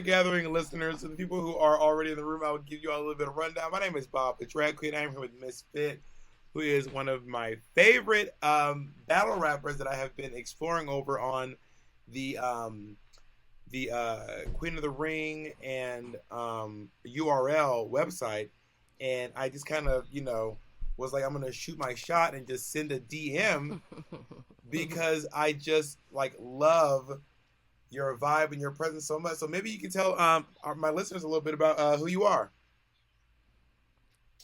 gathering listeners, to the people who are already in the room, I will give you all a little bit of rundown. My name is Bob, the drag queen. I'm here with Misfit, who is one of my favorite battle rappers that I have been exploring over on the Queen of the Ring and URL website, and I just kind of was like, I'm gonna shoot my shot and just send a DM because I just like love your vibe and your presence so much. So maybe you can tell my listeners a little bit about who you are.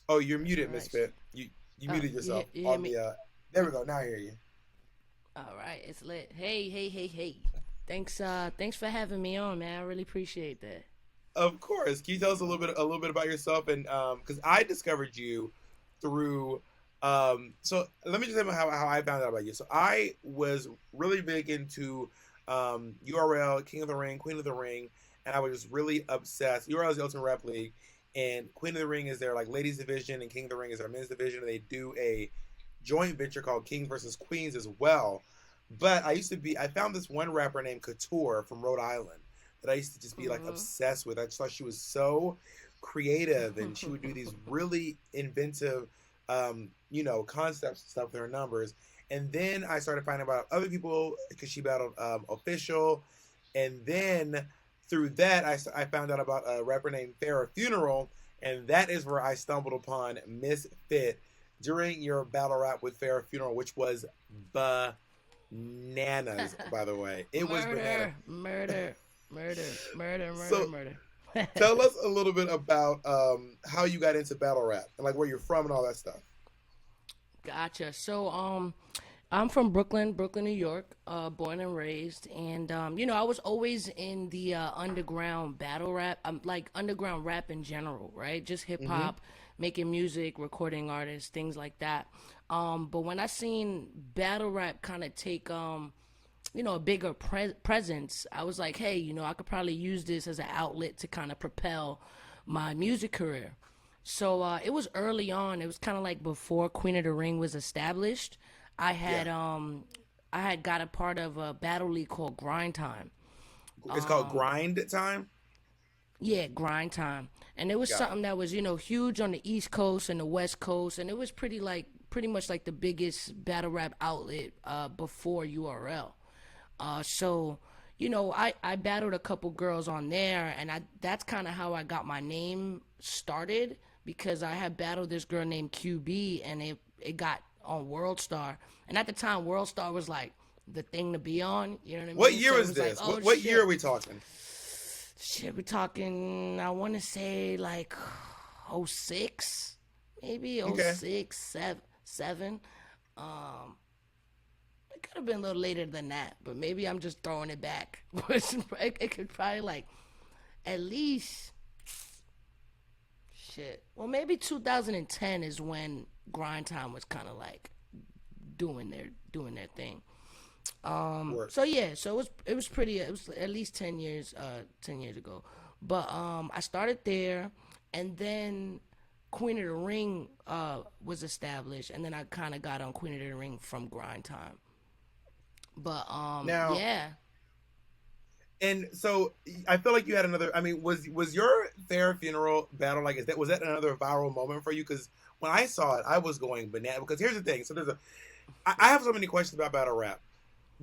Oh, you're muted, Nice. Misfit. You muted yourself You hear on me? the. There we go. Now I hear you. All right, it's lit. Hey. Thanks for having me on, man. I really appreciate that. Of course. Can you tell us a little bit about yourself? And because I discovered you through. So let me just tell you how I found out about you. So I was really big into URL, King of the Ring, Queen of the Ring, and I was just really obsessed. URL is the Ultimate Rap League, and Queen of the Ring is their like ladies division, and King of the Ring is their men's division. And they do a joint venture called Kings versus Queens as well. But I found this one rapper named Couture from Rhode Island that I used to just be like Mhm. obsessed with. I just thought she was so creative, and she would do these really inventive, concepts and stuff with her numbers. And then I started finding about other people because she battled Official, and then through that I found out about a rapper named Farrah Funeral, and that is where I stumbled upon Misfit during your battle rap with Farrah Funeral, which was bananas. By the way, it was bananas. Murder, murder, murder, murder, murder, So murder. tell us a little bit about how you got into battle rap and like where you're from and all that stuff. Gotcha. I'm from Brooklyn, New York, born and raised, and I was always in the underground battle rap, like underground rap in general, right? Just hip Hmm. hop, making music, recording artists, things like that. But when I seen battle rap kind of take a bigger presence, I was like, hey, I could probably use this as an outlet to kind of propel my music career. So it was early on. It was kind of like before Queen of the Ring was established. I Yeah, had um I had got a part of a battle league called Grind Time. it's called Grind Time. Yeah, Grind Time. And it was Got it. something that was, huge on the East Coast and the West Coast, and it was pretty much like the biggest battle rap outlet before URL. I battled a couple girls on there, and that's kind of how I got my name started because I had battled this girl named QB, and it got on World Star, and at the time World Star was like the thing to be on. You know what I What mean? year So it is was like, this? oh What year are shit, we talking? we're talking. I want to say like '06, maybe Okay. '06, 7. Um, it could have been a little later than that, but maybe I'm just throwing it back. It could probably like at least shit. Well, maybe 2010 is when Grind Time was kind of like doing their thing. Work. So yeah, so it was at least 10 years ago. But I started there, and then Queen of the Ring was established, and then I kind of got on Queen of the Ring from Grind Time. But Now, yeah. and so I feel like you had another. I mean, was your Fair Funeral battle like? Was that another viral moment for you? Because when I saw it, I was going banana. Because here's the thing. So I have so many questions about battle rap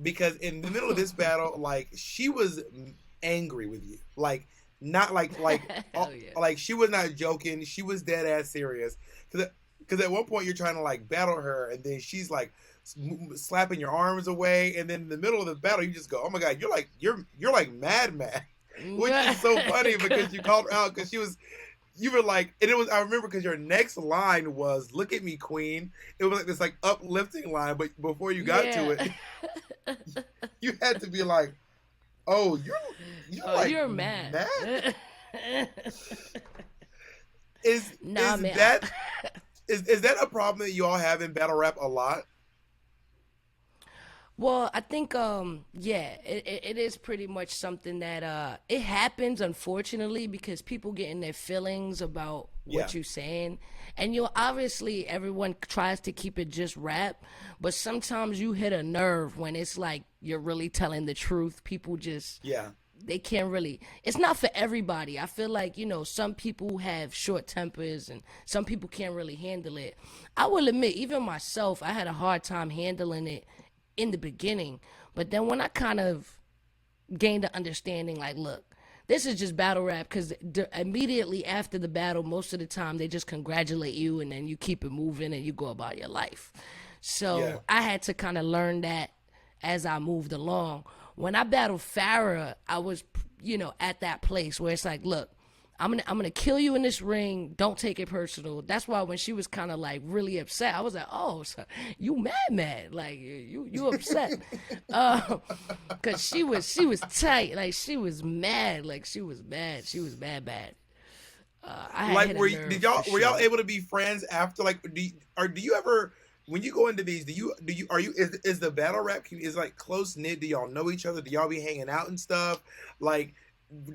because in the middle of this battle, like she was angry with you, like not Hell yeah. like she was not joking. She was dead ass serious. Because at one point you're trying to like battle her, and then she's like slapping your arms away, and then in the middle of the battle you just go, "Oh my god, you're like mad," which is so funny because you called her out because you were like, and it was I remember because your next line was "Look at me, Queen." It was like this like uplifting line, but before you got to Yeah. it, you had to be like, "Oh, you're Oh, like you're mad. mad." Is Nah, is man. that is that a problem that you all have in battle rap a lot? Well, I think yeah, it is pretty much something that it happens unfortunately because people get in their feelings about Yeah, what you're saying. And obviously everyone tries to keep it just rap, but sometimes you hit a nerve when it's like you're really telling the truth. People just yeah, they can't really, it's not for everybody. I feel like, some people have short tempers and some people can't really handle it. I will admit, even myself, I had a hard time handling it in the beginning. But then when I kind of gained the understanding, like, look, this is just battle rap, because immediately after the battle, most of the time they just congratulate you and then you keep it moving and you go about your life. Yeah. So I had to kind of learn that as I moved along. When I battled Farrah, I was, at that place where it's like, look, I'm gonna kill you in this ring. Don't take it personal. That's why when she was kind of like really upset, I was like, oh, so you mad, like you upset, cause she was tight, like she was mad, bad. I had Like, hit a nerve for were y'all sure. able to be friends after? Like, do you ever, when you go into these, are you is the battle rap community, is like close knit? Do y'all know each other? Do y'all be hanging out and stuff? Like,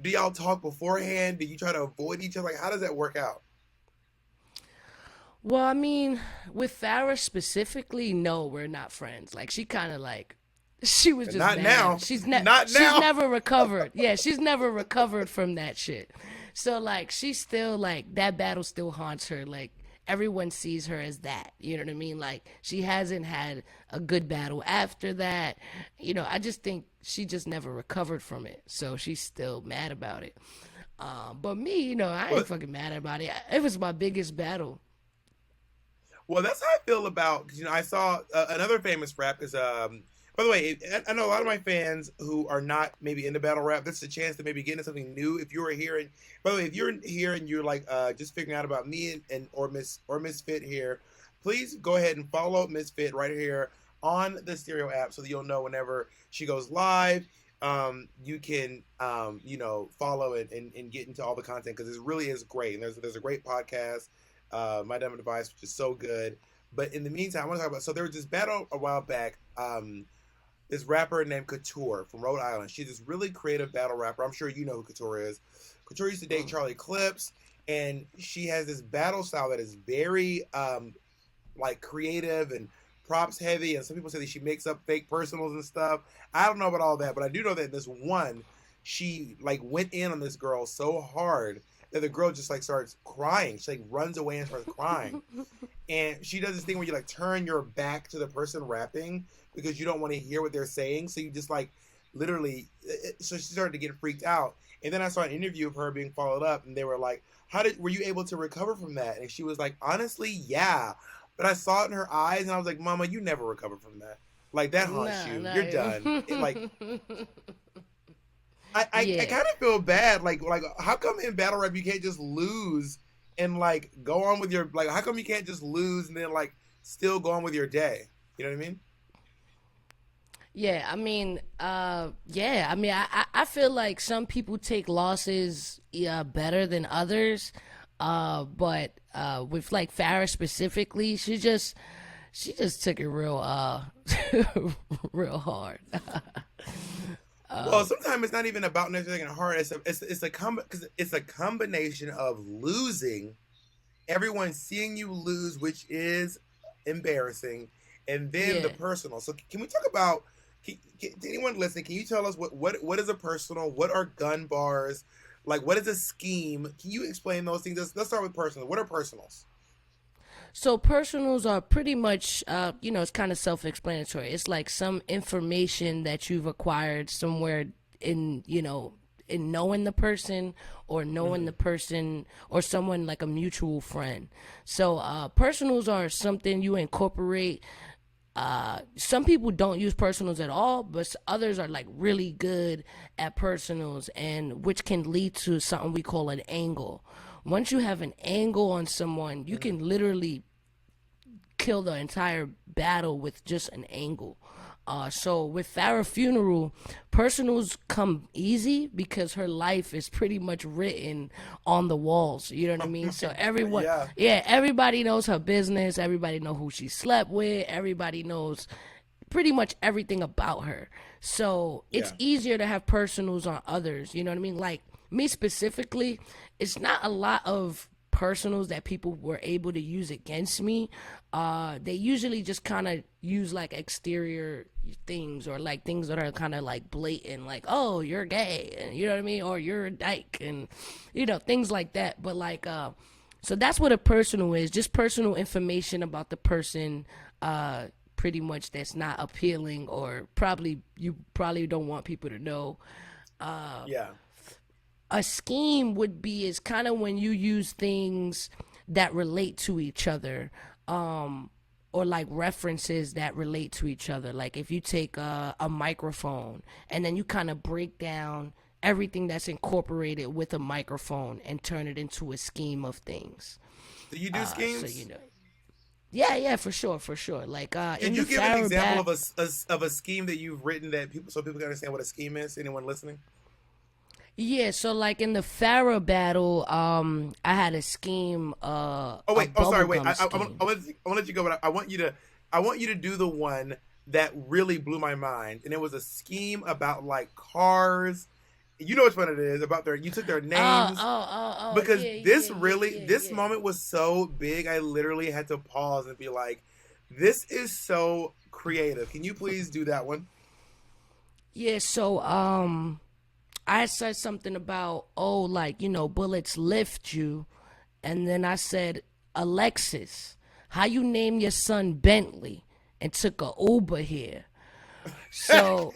do y'all talk beforehand? Do you try to avoid each other? Like, how does that work out? Well, I mean, with Farrah specifically, no, we're not friends. Like she kind of like she was just Not mad. now. She's Not she's now. never recovered. Yeah, she's never recovered from that shit. So like she's still like that battle still haunts her. Like everyone sees her as that. You know what I mean? Like she hasn't had a good battle after that. I just think she just never recovered from it. So she's still mad about it. But me, I Well, ain't fucking mad about it. It was my biggest battle. Well, that's how I feel about, I saw another famous rap is by the way, I know a lot of my fans who are not maybe into battle rap. This is a chance to maybe get into something new. If you are here, and by the way, if you're here and you're like just figuring out about me and or Misfit here, please go ahead and follow Misfit right here on the Stereo app so that you'll know whenever she goes live. You can follow it and get into all the content, because it really is great. And there's a great podcast, My Dumb Advice, which is so good. But in the meantime, I want to talk about, so there was this battle a while back. This rapper named Couture from Rhode Island. She's this really creative battle rapper. I'm sure you know who Couture is. Couture used to date Mm. Charlie Clips, and she has this battle style that is very like creative and props heavy. And some people say that she makes up fake personals and stuff. I don't know about all that, but I do know that this one, she like went in on this girl so hard that the girl just like starts crying. She like runs away and starts crying. And she does this thing where you like turn your back to the person rapping because you don't want to hear what they're saying. So you just like literally. So she started to get freaked out. And then I saw an interview of her being followed up, and they were like, "How did were you able to recover from that?" And she was like, "Honestly, yeah, but I saw it in her eyes, and I was like, Mama, you never recover from that. Like that haunts Nah, you. nah. You're done. I Yeah. kind of feel bad. Like how come in battle rap you can't just lose and like go on with your, like, how come you can't just lose and then like still go on with your day? You know what I mean? Yeah, I mean, I feel like some people take losses better than others. But with like Farrah specifically, she just took it real real hard. Well, sometimes it's not even about necessarily getting hard. Because it's a combination of losing, everyone seeing you lose, which is embarrassing, and then the Yeah. personal. So can we talk about? To anyone listening, can you tell us what is a personal? What are gun bars? Like, what is a scheme? Can you explain those things? Let's start with personal. What are personals? So personals are pretty much, it's kind of self-explanatory. It's like some information that you've acquired somewhere in, in knowing the person or knowing Mm-hmm. the person or someone like a mutual friend. So personals are something you incorporate. Some people don't use personals at all, but others are like really good at personals, and which can lead to something we call an angle. Once you have an angle on someone, you Mm-hmm. can literally kill the entire battle with just an angle. So with Farrah Funeral, personals come easy because her life is pretty much written on the walls. You know what I mean? So everyone, Yeah. yeah, everybody knows her business. Everybody know who she slept with. Everybody knows pretty much everything about her. So it's Yeah. easier to have personals on others. You know what I mean? Like me specifically, it's not a lot of personals that people were able to use against me, they usually just kind of use like exterior things, or like things that are kind of like blatant, like, oh, you're gay, and you know what I mean, or you're a dyke, and things like that. But like, so that's what a personal is, just personal information about the person, pretty much, that's not appealing, or you probably don't want people to know. Yeah. A scheme is kind of when you use things that relate to each other, or like references that relate to each other. Like if you take a microphone and then you kind of break down everything that's incorporated with a microphone and turn it into a scheme of things. Do you do schemes? So yeah, for sure. Like, Could you give an example of a scheme that you've written so people can understand what a scheme is? Anyone listening? Yeah, so like in the Farrah battle, I had a scheme. Sorry. Wait. I want to let you go, but I want you to do the one that really blew my mind, and it was a scheme about like cars. You know which one it is, about you took their names. Because this moment was so big, I literally had to pause and be like, "This is so creative." Can you please do that one? Yeah. So I said something about, like, bullets lift you. And then I said, Alexis, how you name your son Bentley and took a Uber here? So.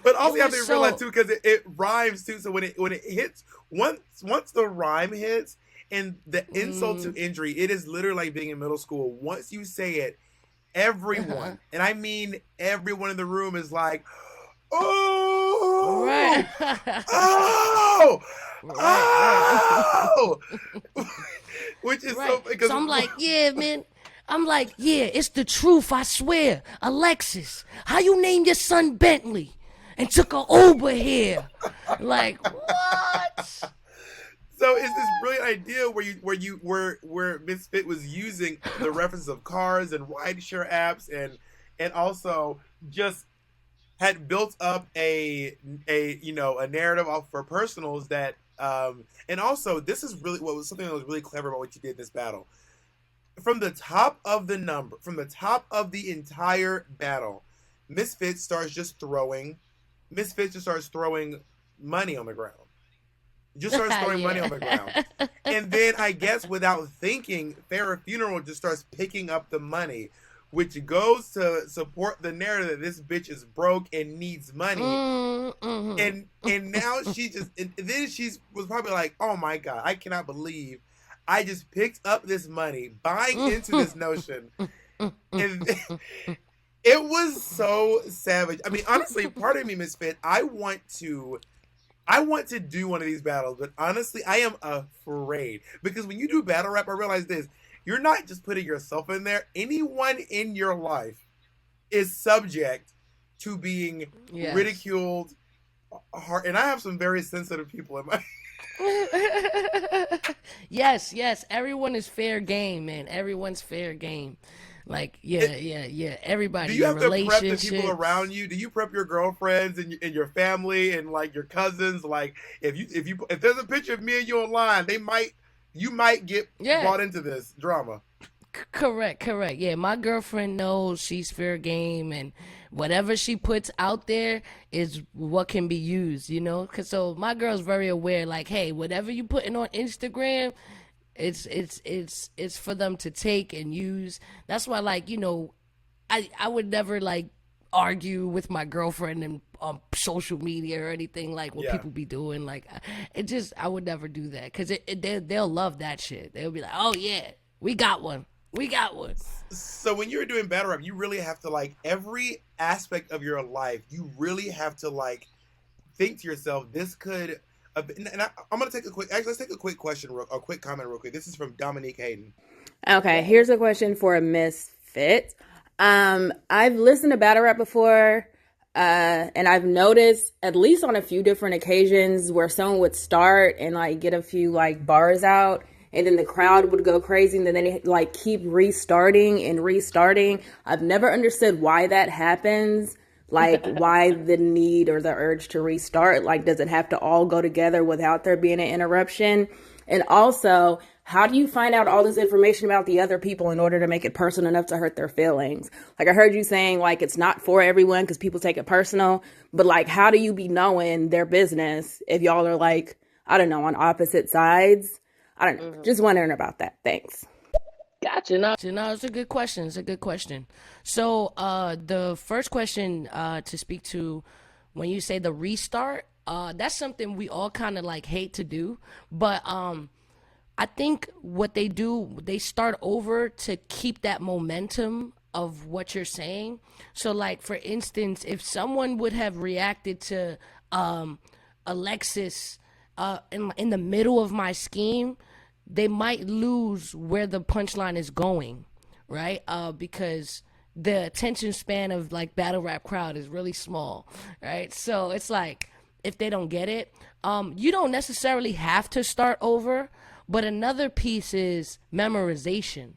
But also you have to realize too, because it rhymes too. So when it hits, once the rhyme hits and the insult to injury, it is literally like being in middle school. Once you say it, everyone, and I mean everyone in the room, is like, oh, right. oh, which is right. so. So I'm like, yeah, man. It's the truth, I swear. Alexis, how you name your son Bentley and took a Uber here? Like, what? So it's this brilliant idea where Misfit was using the references of cars and rideshare apps and also just had built up a narrative for personals that and also this is really what was something that was really clever about what you did in this battle. From the top of the entire battle, Misfit just starts throwing money on the ground. Just starts throwing money on the ground. And then I guess without thinking, Farrah Funeral just starts picking up the money, which goes to support the narrative that this bitch is broke and needs money. And now then she was probably like, oh my God, I cannot believe I just picked up this money, buying into this notion. And it was so savage. I mean, honestly, pardon me, Misfit, I want to do one of these battles, but honestly, I am afraid. Because when you do battle rap, I realize this. You're not just putting yourself in there. Anyone in your life is subject to being ridiculed. And I have some very sensitive people in my... Yes. Everyone is fair game, man. Everyone's fair game. Like, yeah. Everybody. Do you have to prep the people around you? Do you prep your girlfriends and your family and like your cousins? Like, if there's a picture of me and you online, you might get brought into this drama. Correct. Yeah, my girlfriend knows she's fair game, and whatever she puts out there is what can be used, so my girl's very aware, like, hey, whatever you putting on Instagram, it's for them to take and use. That's why, like, I would never like argue with my girlfriend and on social media or anything like what people be doing. Like, I would never do that, because they'll love that shit. They'll be like, oh yeah, we got one. So when you're doing battle rap, you really have to, like, every aspect of your life, you really have to, like, think to yourself, this could... And I'm going to take let's take a quick comment real quick. This is from Dominique Hayden. Okay, here's a question for a Misfit. I've listened to battle rap before, and I've noticed, at least on a few different occasions, where someone would start and, like, get a few, like, bars out, and then the crowd would go crazy, and then they like keep restarting. I've never understood why that happens. Like, why the need or the urge to restart? Like, does it have to all go together without there being an interruption? And also, how do you find out all this information about the other people in order to make it personal enough to hurt their feelings? Like, I heard you saying, like, it's not for everyone because people take it personal. But, like, how do you be knowing their business if y'all are, like, I don't know, on opposite sides? I don't know. Just wondering about that. Thanks. Gotcha. No, it's a good question. It's a good question. So, the first question to speak to, when you say the restart, that's something we all kind of like hate to do, but I think what they do, they start over to keep that momentum of what you're saying. So, like, for instance, if someone would have reacted to Alexis in the middle of my scheme, they might lose where the punchline is going, right? Because the attention span of like battle rap crowd is really small, right? So it's like, if they don't get it, you don't necessarily have to start over. But another piece is memorization.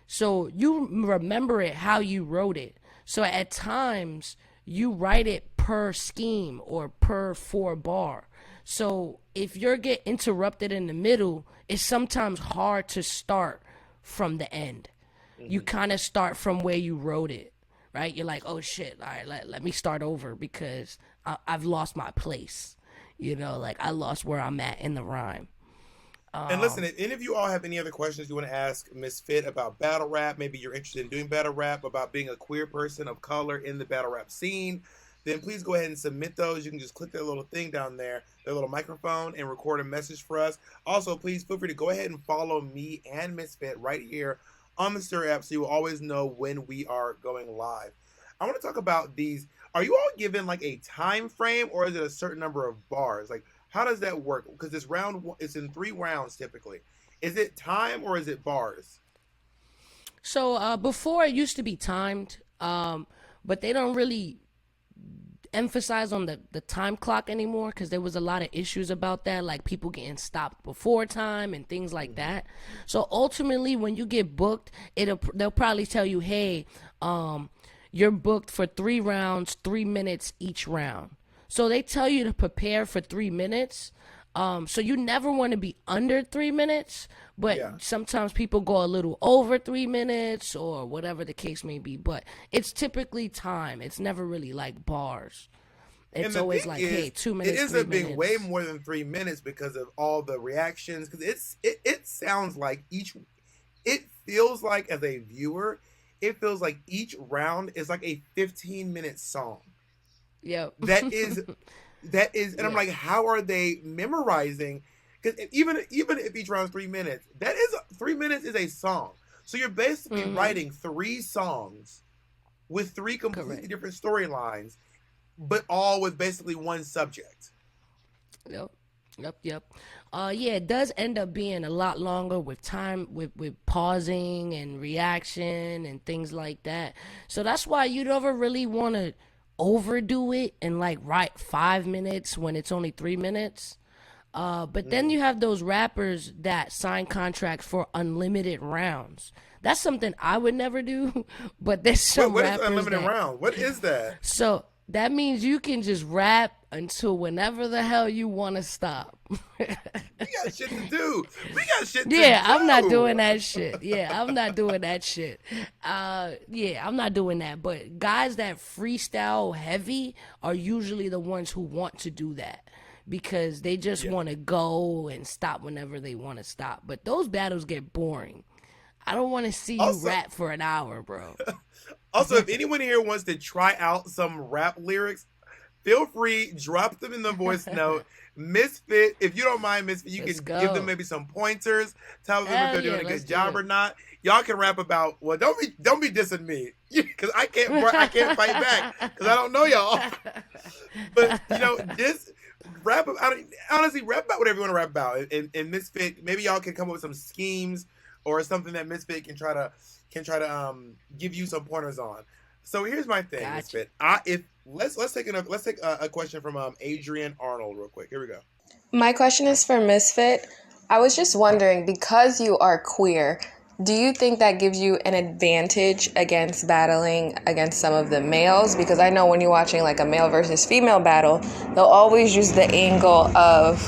So you remember it how you wrote it. So at times you write it per scheme or per 4 bar. So if you're get interrupted in the middle, it's sometimes hard to start from the end. You kind of start from where you wrote it, right? You're like, oh shit, all right, let me start over because I've lost my place. You know, like I lost where I'm at in the rhyme. And listen, if any of you all have any other questions you want to ask Misfit about battle rap, maybe you're interested in doing battle rap, about being a queer person of color in the battle rap scene, then please go ahead and submit those. You can just click that little thing down there, that little microphone, and record a message for us. Also, please feel free to go ahead and follow me and Misfit right here on the Stir app so you will always know when we are going live. I want to talk about these. Are you all given like a time frame, or is it a certain number of bars? Like, how does that work? Because this round, it's in 3 rounds typically. Is it time or is it bars? So before it used to be timed, but they don't really emphasize on the time clock anymore because there was a lot of issues about that, like people getting stopped before time and things like that. So ultimately, when you get booked, they'll probably tell you, hey, you're booked for 3 rounds, 3 minutes each round. So they tell you to prepare for 3 minutes. So you never want to be under 3 minutes, but sometimes people go a little over 3 minutes or whatever the case may be. But it's typically time. It's never really like bars. It's always like, hey, 2 minutes. It ends up being way more than 3 minutes because of all the reactions. Because it sounds like it feels like, as a viewer, it feels like each round is like a 15-minute song. Yep. That is, and I'm like, how are they memorizing? Because even if each round is 3 minutes, 3 minutes is a song. So you're basically writing 3 songs with 3 completely different storylines, but all with basically one subject. Yep. Yeah, it does end up being a lot longer with time, with pausing and reaction and things like that. So that's why you never really want to overdo it and like write 5 minutes when it's only 3 minutes. But then you have those rappers that sign contracts for unlimited rounds. That's something I would never do. But there's some what rappers is unlimited round? What is that? So that means you can just rap until whenever the hell you want to stop. We got shit to do. Yeah, I'm not doing that shit. Yeah, I'm not doing that shit. I'm not doing that. But guys that freestyle heavy are usually the ones who want to do that because they just want to go and stop whenever they want to stop. But those battles get boring. I don't want to see you rap for an hour, bro. Also, if anyone here wants to try out some rap lyrics, feel free, drop them in the voice note. Misfit, if you don't mind, Misfit, you can give them maybe some pointers, tell them if they're doing a good job or not. Y'all can rap about, well, don't be dissing me, because I can't fight back, because I don't know y'all. But, just rap about, honestly, rap about whatever you want to rap about. And Misfit, maybe y'all can come up with some schemes or something that Misfit can try to give you some pointers on. So here's my thing, Misfit. Let's take a question from Adrian Arnold real quick. Here we go. My question is for Misfit. I was just wondering, because you are queer, do you think that gives you an advantage against battling against some of the males? Because I know when you're watching like a male versus female battle, they'll always use the angle of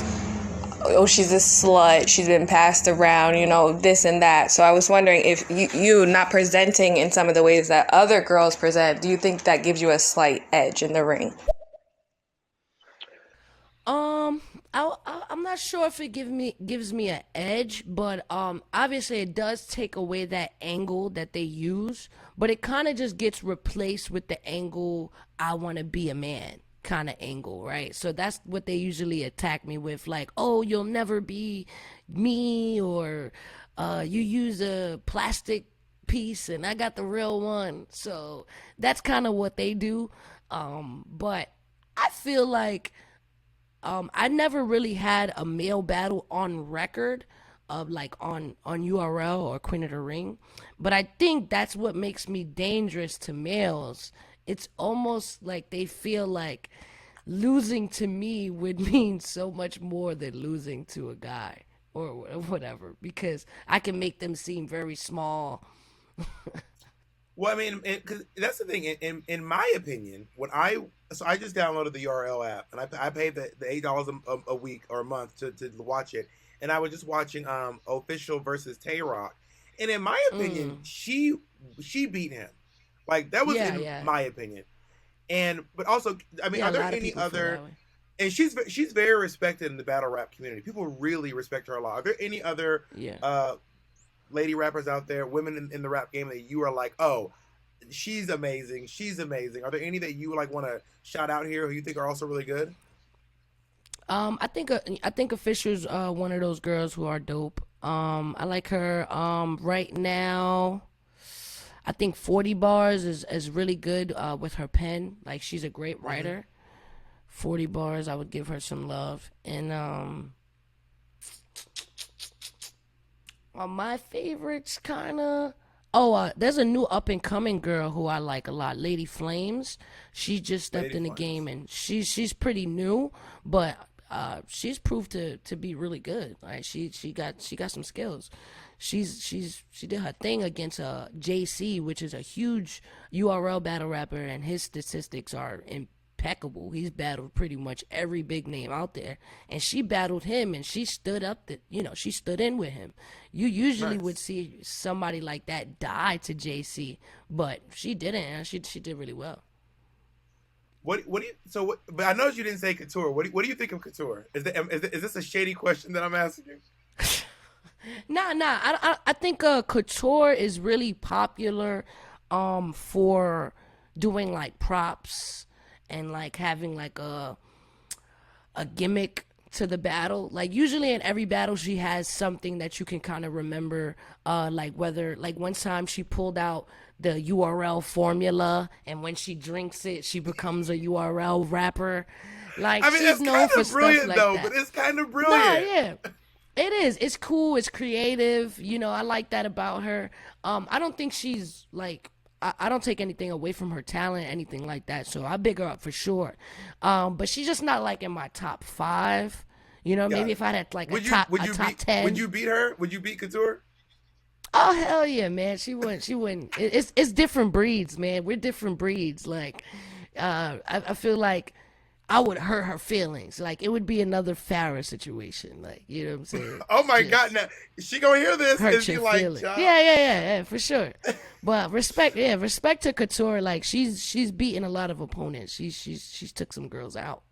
oh, she's a slut, she's been passed around, this and that. So I was wondering if you not presenting in some of the ways that other girls present, do you think that gives you a slight edge in the ring? Um, I'm not sure if it gives me an edge, but obviously it does take away that angle that they use, but it kind of just gets replaced with the angle I want to be a man kind of angle, right? So that's what they usually attack me with, like, oh, you'll never be me, or you use a plastic piece and I got the real one. So that's kind of what they do. But I feel like I never really had a male battle on record of like on URL or Queen of the Ring, but I think that's what makes me dangerous to males. It's almost like they feel like losing to me would mean so much more than losing to a guy or whatever, because I can make them seem very small. Well, I mean, because that's the thing. In my opinion, I just downloaded the URL app and I paid the $8 a week or a month to watch it, and I was just watching Official versus Tay Rock, and in my opinion, she beat him. Like that was my opinion, but also, I mean, Yeah, are a there lot of any people feel other? that way. And she's very respected in the battle rap community. People really respect her a lot. Are there any other Yeah. lady rappers out there, women in the rap game that you are like, oh, she's amazing, she's amazing? Are there any that you like want to shout out here who you think are also really good? I think Official's one of those girls who are dope. I like her. Right now, I think 40 Bars is really good with her pen. Like she's a great Mm-hmm. writer. 40 Bars, I would give her some love. And my favorites kind of. Oh, there's a new up and coming girl who I like a lot, Lady Flames. She just stepped Lady in the Flames. game and she's pretty new, but she's proved to be really good. Like she got some skills. She did her thing against JC, which is a huge URL battle rapper, and his statistics are impeccable. He's battled pretty much every big name out there, and she battled him, and she stood up. She stood in with him. You usually would Nice. see somebody like that die to JC, but she didn't, and she did really well. What do you so what, but I know you didn't say Couture. What do you think of Couture? Is this a shady question that I'm asking? Nah. I think Couture is really popular for doing like props and like having like a gimmick to the battle. Like usually in every battle she has something that you can kind of remember, like whether like one time she pulled out the URL formula, and when she drinks it she becomes a URL rapper. Like I mean, she's it's known kind for of stuff brilliant like though, that. but it's kind of Nah, brilliant. yeah. It is. It's cool. It's creative. I like that about her. I don't think she's like. I don't take anything away from her talent, anything like that. So I big her up for sure. But she's just not like in my top five. Got Maybe it. if I had like a Would you top would a you top beat would 10. you beat her? Would you beat Couture? Oh hell yeah, man. She wouldn't. She wouldn't. It's different breeds, man. We're different breeds. Like, I feel like I would hurt her feelings. Like it would be another Farrah situation. Like you know what I'm saying? Oh my God! Just Now is she gonna hear this? Is hurt she your like, feelings. John? Yeah, for sure. But respect to Couture. Like she's beaten a lot of opponents. She's took some girls out.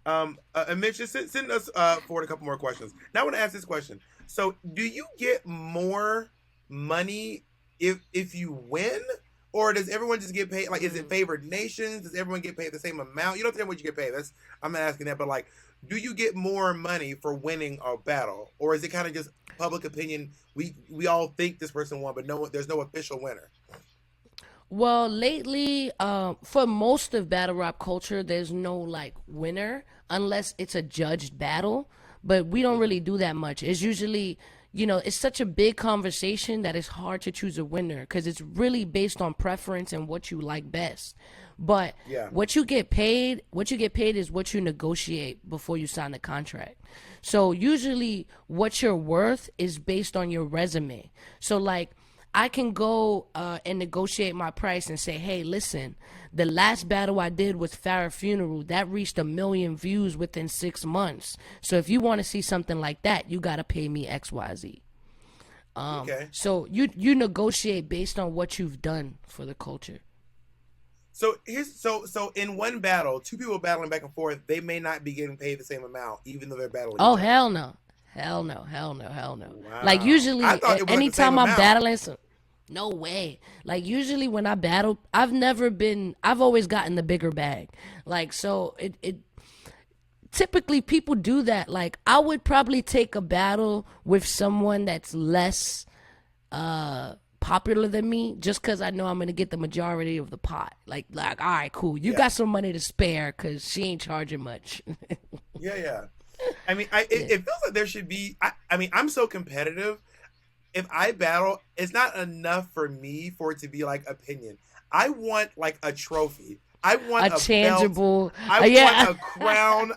And Mitch, just send us forward a couple more questions. Now I want to ask this question. So, do you get more money if you win, or does everyone just get paid? Like, is it favored nations? Does everyone get paid the same amount? You don't tell me what you get paid. That's I'm not asking that, but like, do you get more money for winning a battle, or is it kind of just public opinion? We all think this person won, but there's no official winner. Well, lately, for most of battle rap culture, there's no like winner unless it's a judged battle. But we don't really do that much. It's usually, it's such a big conversation that it's hard to choose a winner because it's really based on preference and what you like best. But Yeah. what you get paid is what you negotiate before you sign the contract. So usually, what you're worth is based on your resume. So like. I can go and negotiate my price and say, hey, listen, the last battle I did was Farrah Funeral. That reached 1 million views within 6 months. So if you want to see something like that, you got to pay me XYZ. Okay. So you negotiate based on what you've done for the culture. So so in one battle, two people battling back and forth, they may not be getting paid the same amount, even though they're battling. Oh, hell no. Hell no. Wow. Like usually, I thought it was anytime I'm amount. battling no way. Like usually when I battle, I've always gotten the bigger bag. Like, so it typically people do that. Like, I would probably take a battle with someone that's less popular than me, just because I know I'm gonna get the majority of the pot. Like all right, cool, you got some money to spare because she ain't charging much. Yeah. I mean, it feels like there should be. I mean, I'm so competitive. If I battle, it's not enough for me for it to be like opinion. I want like a trophy. I want a tangible. Belt. I want a crown.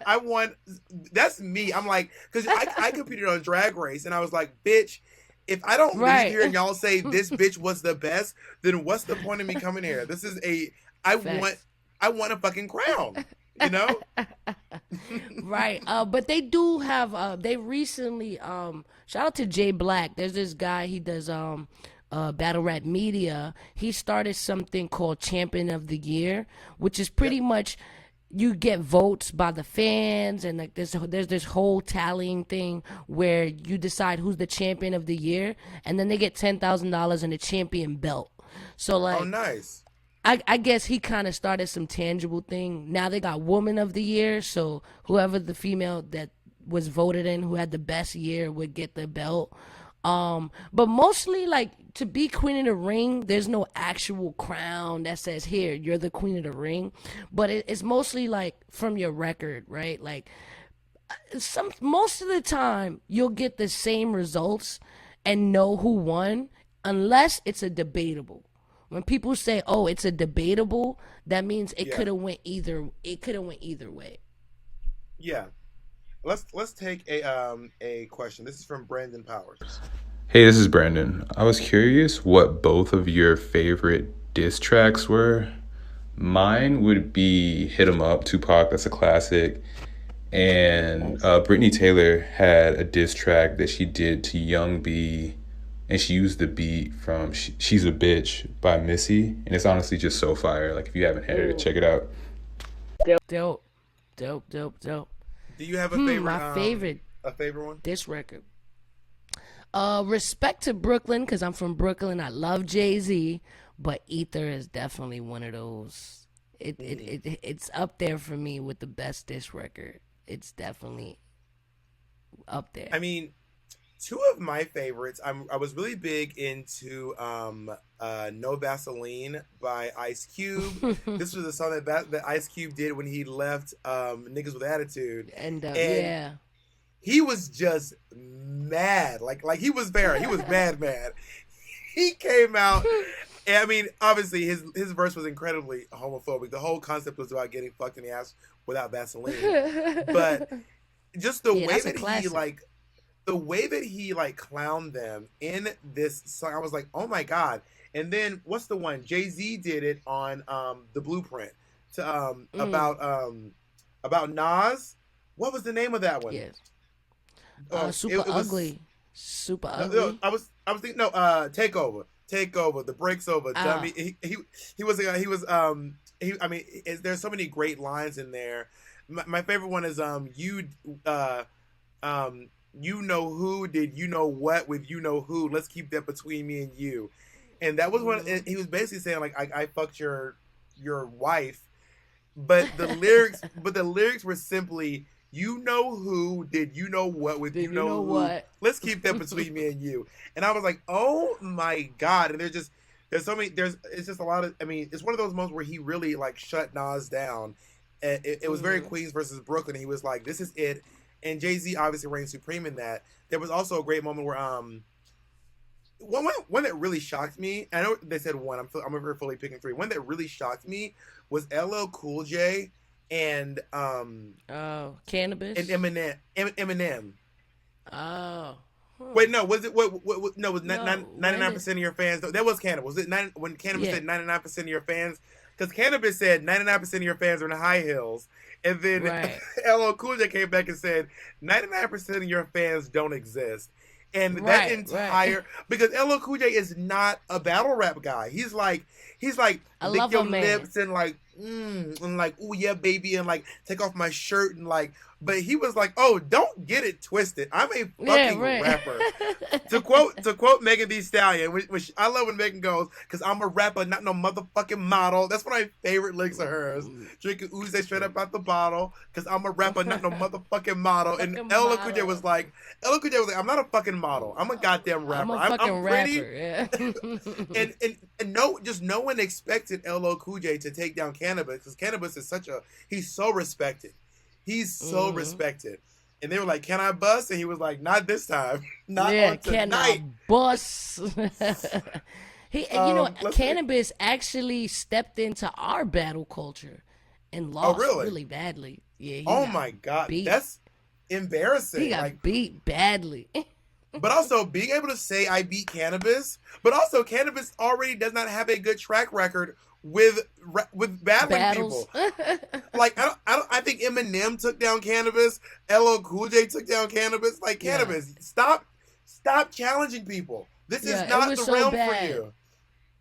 That's me. I'm like, because I competed on Drag Race, and I was like, bitch, if I don't leave here and y'all say this bitch was the best, then what's the point of me coming here? This is I want a fucking crown, you know? Right. But they do have they recently shout out to Jay Black. There's this guy, he does battle rap media. He started something called Champion of the Year, which is pretty much you get votes by the fans, and like there's this whole tallying thing where you decide who's the champion of the year, and then they get $10,000 and a champion belt. So like, oh nice. I guess he kind of started some tangible thing. Now they got Woman of the Year, so whoever the female that was voted in who had the best year would get the belt. But mostly, like, to be Queen of the Ring, there's no actual crown that says, here, you're the Queen of the Ring. But it's mostly like from your record, right? Like, most of the time you'll get the same results and know who won, unless it's a debatable. When people say, oh, it's a debatable, that means it could have went either way. Yeah. Let's take a question. This is from Brandon Powers. Hey, this is Brandon. I was curious what both of your favorite diss tracks were. Mine would be Hit 'Em Up, Tupac, that's a classic. And Brittany Taylor had a diss track that she did to Young B, and she used the beat from She's a Bitch by Missy, and it's honestly just so fire. Like, if you haven't heard it, check it out. Dope. Do you have a favorite? My favorite. A favorite one? This record. Respect to Brooklyn, because I'm from Brooklyn. I love Jay-Z, but Ether is definitely one of those. It's up there for me with the best diss record. It's definitely up there. I mean, two of my favorites. I was really big into No Vaseline by Ice Cube. This was a song that Ice Cube did when he left Niggas with Attitude. And yeah. He was just mad. Like he was very, he was mad. He came out, and I mean, obviously his verse was incredibly homophobic. The whole concept was about getting fucked in the ass without Vaseline. But just the way that he clowned them in this song, I was like, oh my God. And then what's the one? Jay-Z did it on The Blueprint to about Nas. What was the name of that one? Yes. Super Ugly. No, I was thinking Takeover. The Break's Over. Dummy. I mean, there's so many great lines in there. My favorite one is you know who did you know what with you know who. Let's keep that between me and you. And that was one. He was basically saying like I fucked your wife, but the lyrics were simply, you know who did you know what with you know who. What? Let's keep that between me and you. And I was like, oh my God. And there's so many. It's just a lot of. I mean, it's one of those moments where he really like shut Nas down. And it was very Queens versus Brooklyn. He was like, this is it. And Jay-Z obviously reigned supreme in that. There was also a great moment where one that really shocked me. I know they said one. I'm over fully picking three. One that really shocked me was LL Cool J and Cannabis and Eminem. Oh. Wait, no, was it what? No, was No, 99% of your fans? That was Cannabis. Was it when Cannabis said 99% of your fans? Because Cannabis said 99% of your fans are in high heels, and then LL Cool J came back and said 99% of your fans don't exist. And that entire because LL Cool J is not a battle rap guy. He's like lick your lips and like and like oh yeah baby and like take off my shirt and like. But he was like, "Oh, don't get it twisted. I'm a fucking rapper." to quote Megan Thee Stallion, which I love when Megan goes, "Cause I'm a rapper, not no motherfucking model." That's one of my favorite licks of hers. Drinking ooze straight up out the bottle, "Cause I'm a rapper, not no motherfucking model." And LL Cool J was like, "I'm not a fucking model. I'm a goddamn rapper. I'm pretty." Rapper, yeah. and no one expected LL Cool J to take down Cannabis because Cannabis is he's so respected. He's so respected. And they were like, "Can I bust?" And he was like, "Not this time. Not on tonight." Can I bust? Cannabis actually stepped into our battle culture and lost really badly. Yeah. My God. Beat. That's embarrassing. He got beat badly. But also being able to say I beat Cannabis, but also Cannabis already does not have a good track record with battling people. Like I think Eminem took down Cannabis, LL Cool J took down Cannabis. Like Cannabis, stop challenging people. This is not the realm for you.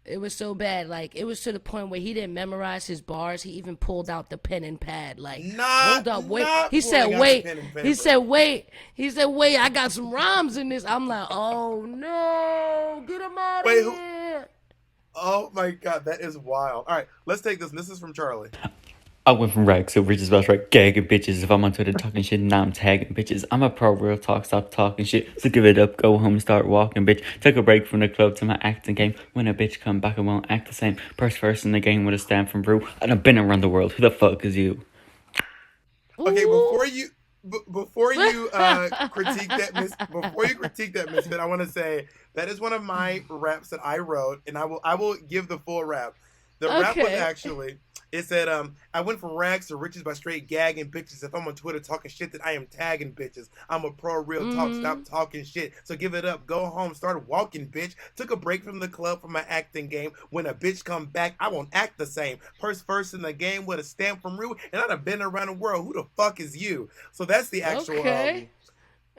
It was so bad. Like it was to the point where he didn't memorize his bars. He even pulled out the pen and pad. Like hold up, wait. He said wait. He said wait. I got some rhymes in this. I'm like, oh no, get him out of here. Oh my God, that is wild. All right, let's take this. This is from Charlie. I went from rags to riches, about right gagging bitches. If I'm on Twitter talking shit, now I'm tagging bitches. I'm a pro, real talk, stop talking shit. So give it up, go home and start walking, bitch. Took a break from the club to my acting game. When a bitch come back, I won't act the same. Purse first in the game with a stamp from Brew. I done been around the world. Who the fuck is you? Okay, before you critique that Misfit, I want to say that is one of my raps that I wrote, and I will give the full rap. The rap was actually, it said, I went from rags to riches by straight gagging bitches. If I'm on Twitter talking shit, then I am tagging bitches. I'm a pro, real talk, stop talking shit. So give it up, go home, start walking, bitch. Took a break from the club for my acting game. When a bitch come back, I won't act the same. Purse first in the game with a stamp from Rue, and I'd have been around the world. Who the fuck is you? So that's the actual,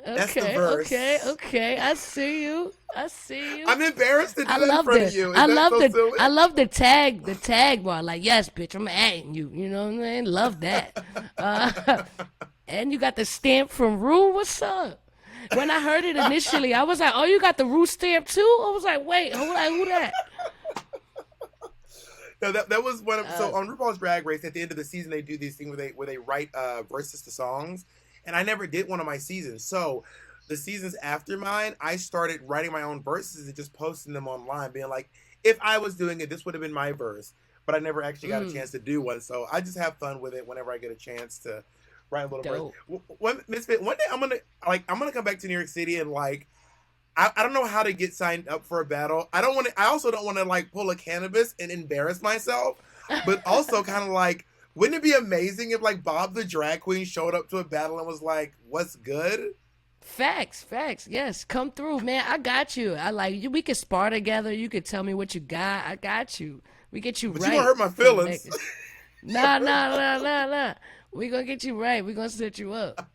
that's the verse. Okay. I see you. I'm embarrassed to do that in front of you. I love the tag bar. Like, yes, bitch, I'm adding you. You know what I mean? Love that. And you got the stamp from Rue. What's up? When I heard it initially, I was like, oh, you got the Rue stamp too? I was like, wait, who that? No, that was one of so on RuPaul's Drag Race at the end of the season they do these things where they write verses to songs. And I never did one of my seasons. So the seasons after mine, I started writing my own verses and just posting them online, being like, if I was doing it, this would have been my verse. But I never actually got a chance to do one. So I just have fun with it whenever I get a chance to write a little verse. Misfit, one day I'm gonna come back to New York City and like I don't know how to get signed up for a battle. I also don't want to like pull a Cannabis and embarrass myself, but also kind of like, wouldn't it be amazing if like Bob the drag queen showed up to a battle and was like, "What's good?" Facts. Yes, come through, man. I got you. I like you. We could spar together. You could tell me what you got. I got you. We get you but right. You gonna hurt my feelings. Nah. We gonna get you right. We gonna set you up.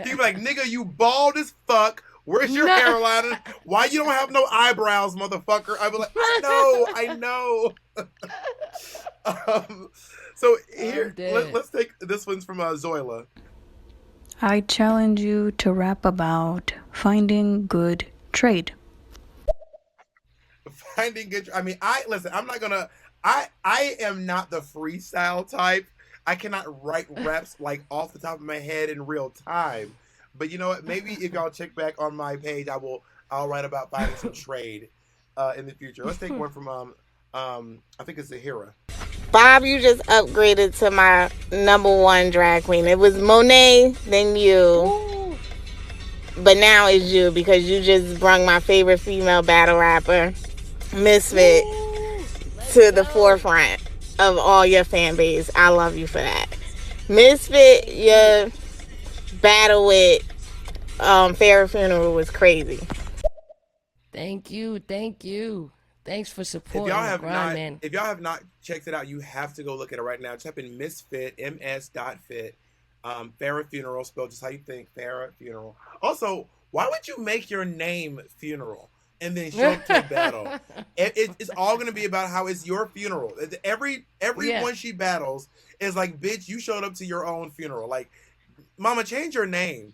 You be like, nigga, you bald as fuck. Where's your hairline? Why you don't have no eyebrows, motherfucker? I'd be like, I know. So here, let's take this one's from Zoila. I challenge you to rap about finding good trade. Finding good. I mean, I'm not gonna. I am not the freestyle type. I cannot write raps like off the top of my head in real time. But you know what? Maybe if y'all check back on my page, I'll write about finding some trade in the future. Let's take one from I think it's Zahira. Bob, you just upgraded to my #1 drag queen. It was Monet, then you. Ooh. But now it's you because you just brung my favorite female battle rapper, Misfit, to the forefront of all your fan base. I love you for that. Misfit, your battle with Farrah Funeral was crazy. Thank you. Thanks for If supporting y'all the have grind, not, man. if y'all have not checked it out, you have to go look at it right now. Type in Misfit, ms.fit, Farrah Funeral, spelled just how you think, Farrah Funeral. Also, why would you make your name Funeral and then show up to a battle? It's all going to be about how it's your funeral. Yeah. Everyone she battles is like, bitch, you showed up to your own funeral. Like, mama, change your name.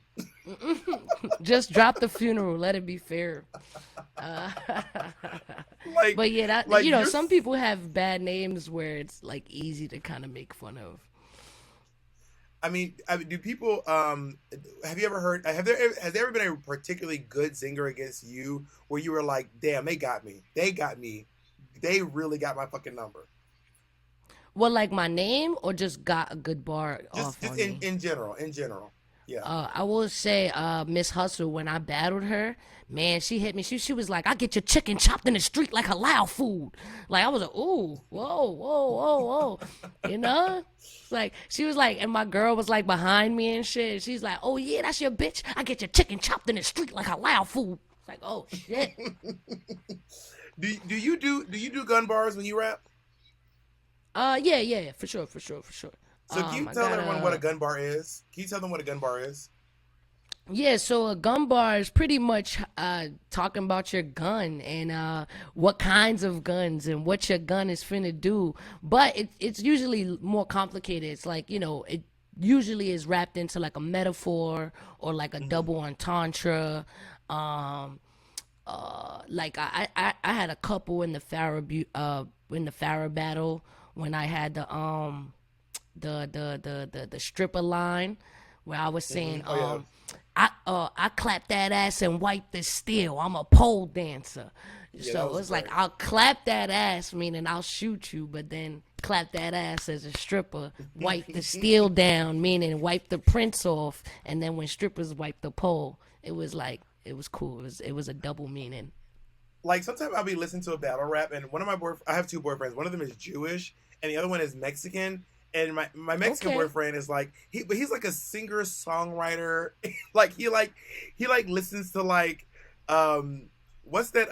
Just drop the funeral. Let it be fair. Uh, Like, but yeah, that like you're some people have bad names where it's like easy to kind of make fun of. I mean, do people have you ever heard has there ever been a particularly good zinger against you where you were like, damn, they got me. They really got my fucking number. Well, like my name or just got a good bar Just off just on me. in general. Yeah. I will say, Miss Hustle, when I battled her, man, she hit me. She was like, "I get your chicken chopped in the street like halal food." Like I was like, "Ooh, whoa," you know? It's like she was like, and my girl was like behind me and shit. She's like, "Oh yeah, that's your bitch. I get your chicken chopped in the street like halal food." It's like, oh shit. Do you do gun bars when you rap? Yeah, for sure. So can you I tell got everyone what a gun bar is? Can you tell them what a gun bar is? Yeah, so a gun bar is pretty much talking about your gun and what kinds of guns and what your gun is finna do. But it's usually more complicated. It's like, it usually is wrapped into like a metaphor or like a Mm-hmm. double entendre. Um, like I had a couple in the Farrah battle when I had the stripper line where I was saying Oh yeah. I clap that ass and wipe the steel. I'm a pole dancer. Yeah, that So was it's like great. I'll clap that ass, meaning I'll shoot you, but then clap that ass as a stripper, wipe the steel down, meaning wipe the prints off, and then when strippers wipe the pole, it was like it was cool. It was a double meaning. Like sometimes I'll be listening to a battle rap, and one of my I have two boyfriends. One of them is Jewish, and the other one is Mexican. And my Mexican Okay. boyfriend is like he's like a singer songwriter. like he listens to like what's that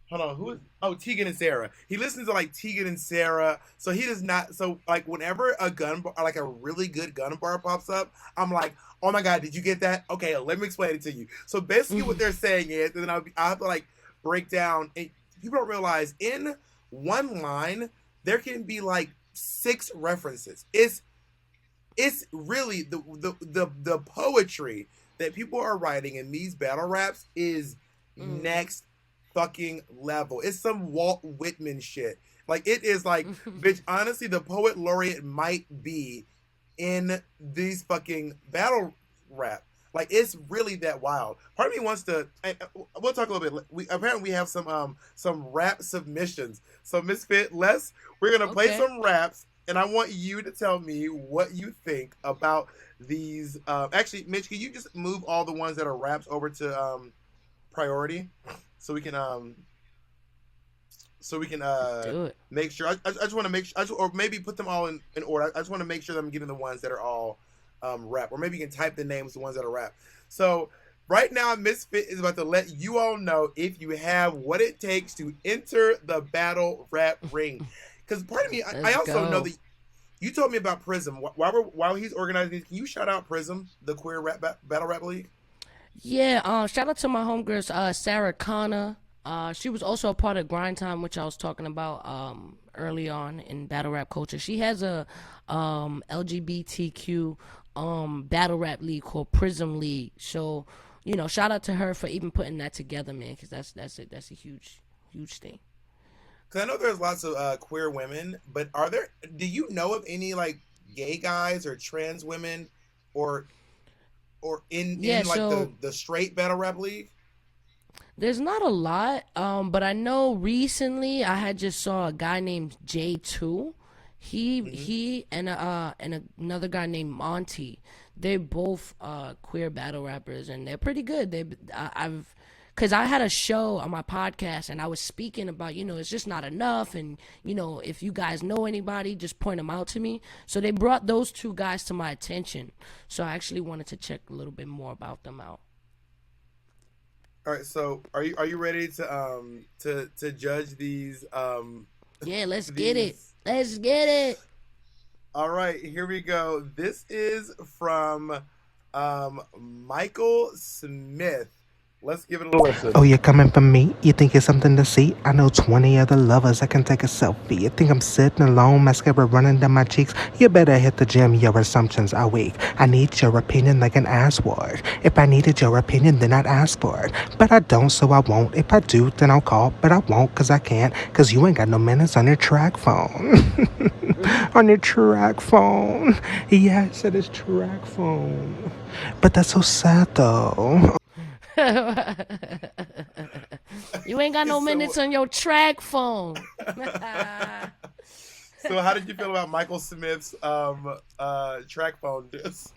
hold on, who is Tegan and Sarah. He listens to like Tegan and Sarah. So he does not so like whenever a gun bar, like a really good gun bar pops up, I'm like, oh my god, did you get that? Okay, let me explain it to you. So basically what they're saying is, and then I'll have to like break down, and people don't realize in one line there can be like six references. It's really the poetry that people are writing in these battle raps is next fucking level. It's some Walt Whitman shit. Like it is like, bitch, honestly, the poet laureate might be in these fucking battle rap. Like it's really that wild. Part of me wants to. We'll talk a little bit. We have some rap submissions. So Misfit, we're gonna play Okay. some raps, and I want you to tell me what you think about these. Actually, Mitch, can you just move all the ones that are raps over to priority, so we can Do it. make sure. I just want to make sure, or maybe put them all in order. I just want to make sure that I'm getting the ones that are all rap, or maybe you can type the names of the ones that are rap. So right now, Misfit is about to let you all know if you have what it takes to enter the battle rap ring. Because part of me, I Let's also know go. that you told me about Prism. While he's organizing these, can you shout out Prism, the queer rap battle rap league? Yeah, shout out to my homegirls, Sarah Connor. She was also a part of Grind Time, which I was talking about early on in battle rap culture. She has a LGBTQ battle rap league called Prism League. So, shout out to her for even putting that together, man, because that's a huge thing. Because I know there's lots of queer women, but do you know of any like gay guys or trans women, or Yeah, in like so the straight battle rap league? there's not a lot, but I know recently I had just saw a guy named J2. Hmm. He and another guy named Monty. They're both queer battle rappers, and they're pretty good. I've because I had a show on my podcast and I was speaking about, it's just not enough. And, if you guys know anybody, just point them out to me. So they brought those two guys to my attention. So I actually wanted to check a little bit more about them out. All right, so are you ready to judge these? Yeah, let's get it. Let's get it. All right, here we go. This is from Michael Smith. Let's give it a listen. Oh, you're coming for me? You think it's something to see? I know 20 other lovers. I can take a selfie. You think I'm sitting alone, mascara running down my cheeks? You better hit the gym. Your assumptions are weak. I need your opinion like an ass word. If I needed your opinion, then I'd ask for it. But I don't, so I won't. If I do, then I'll call. But I won't, cause I can't. Cause you ain't got no minutes on your track phone. On your track phone. Yeah, I said it's track phone. But that's so sad, though. You ain't got no minutes on your track phone. So how did you feel about Michael Smith's track phone disc?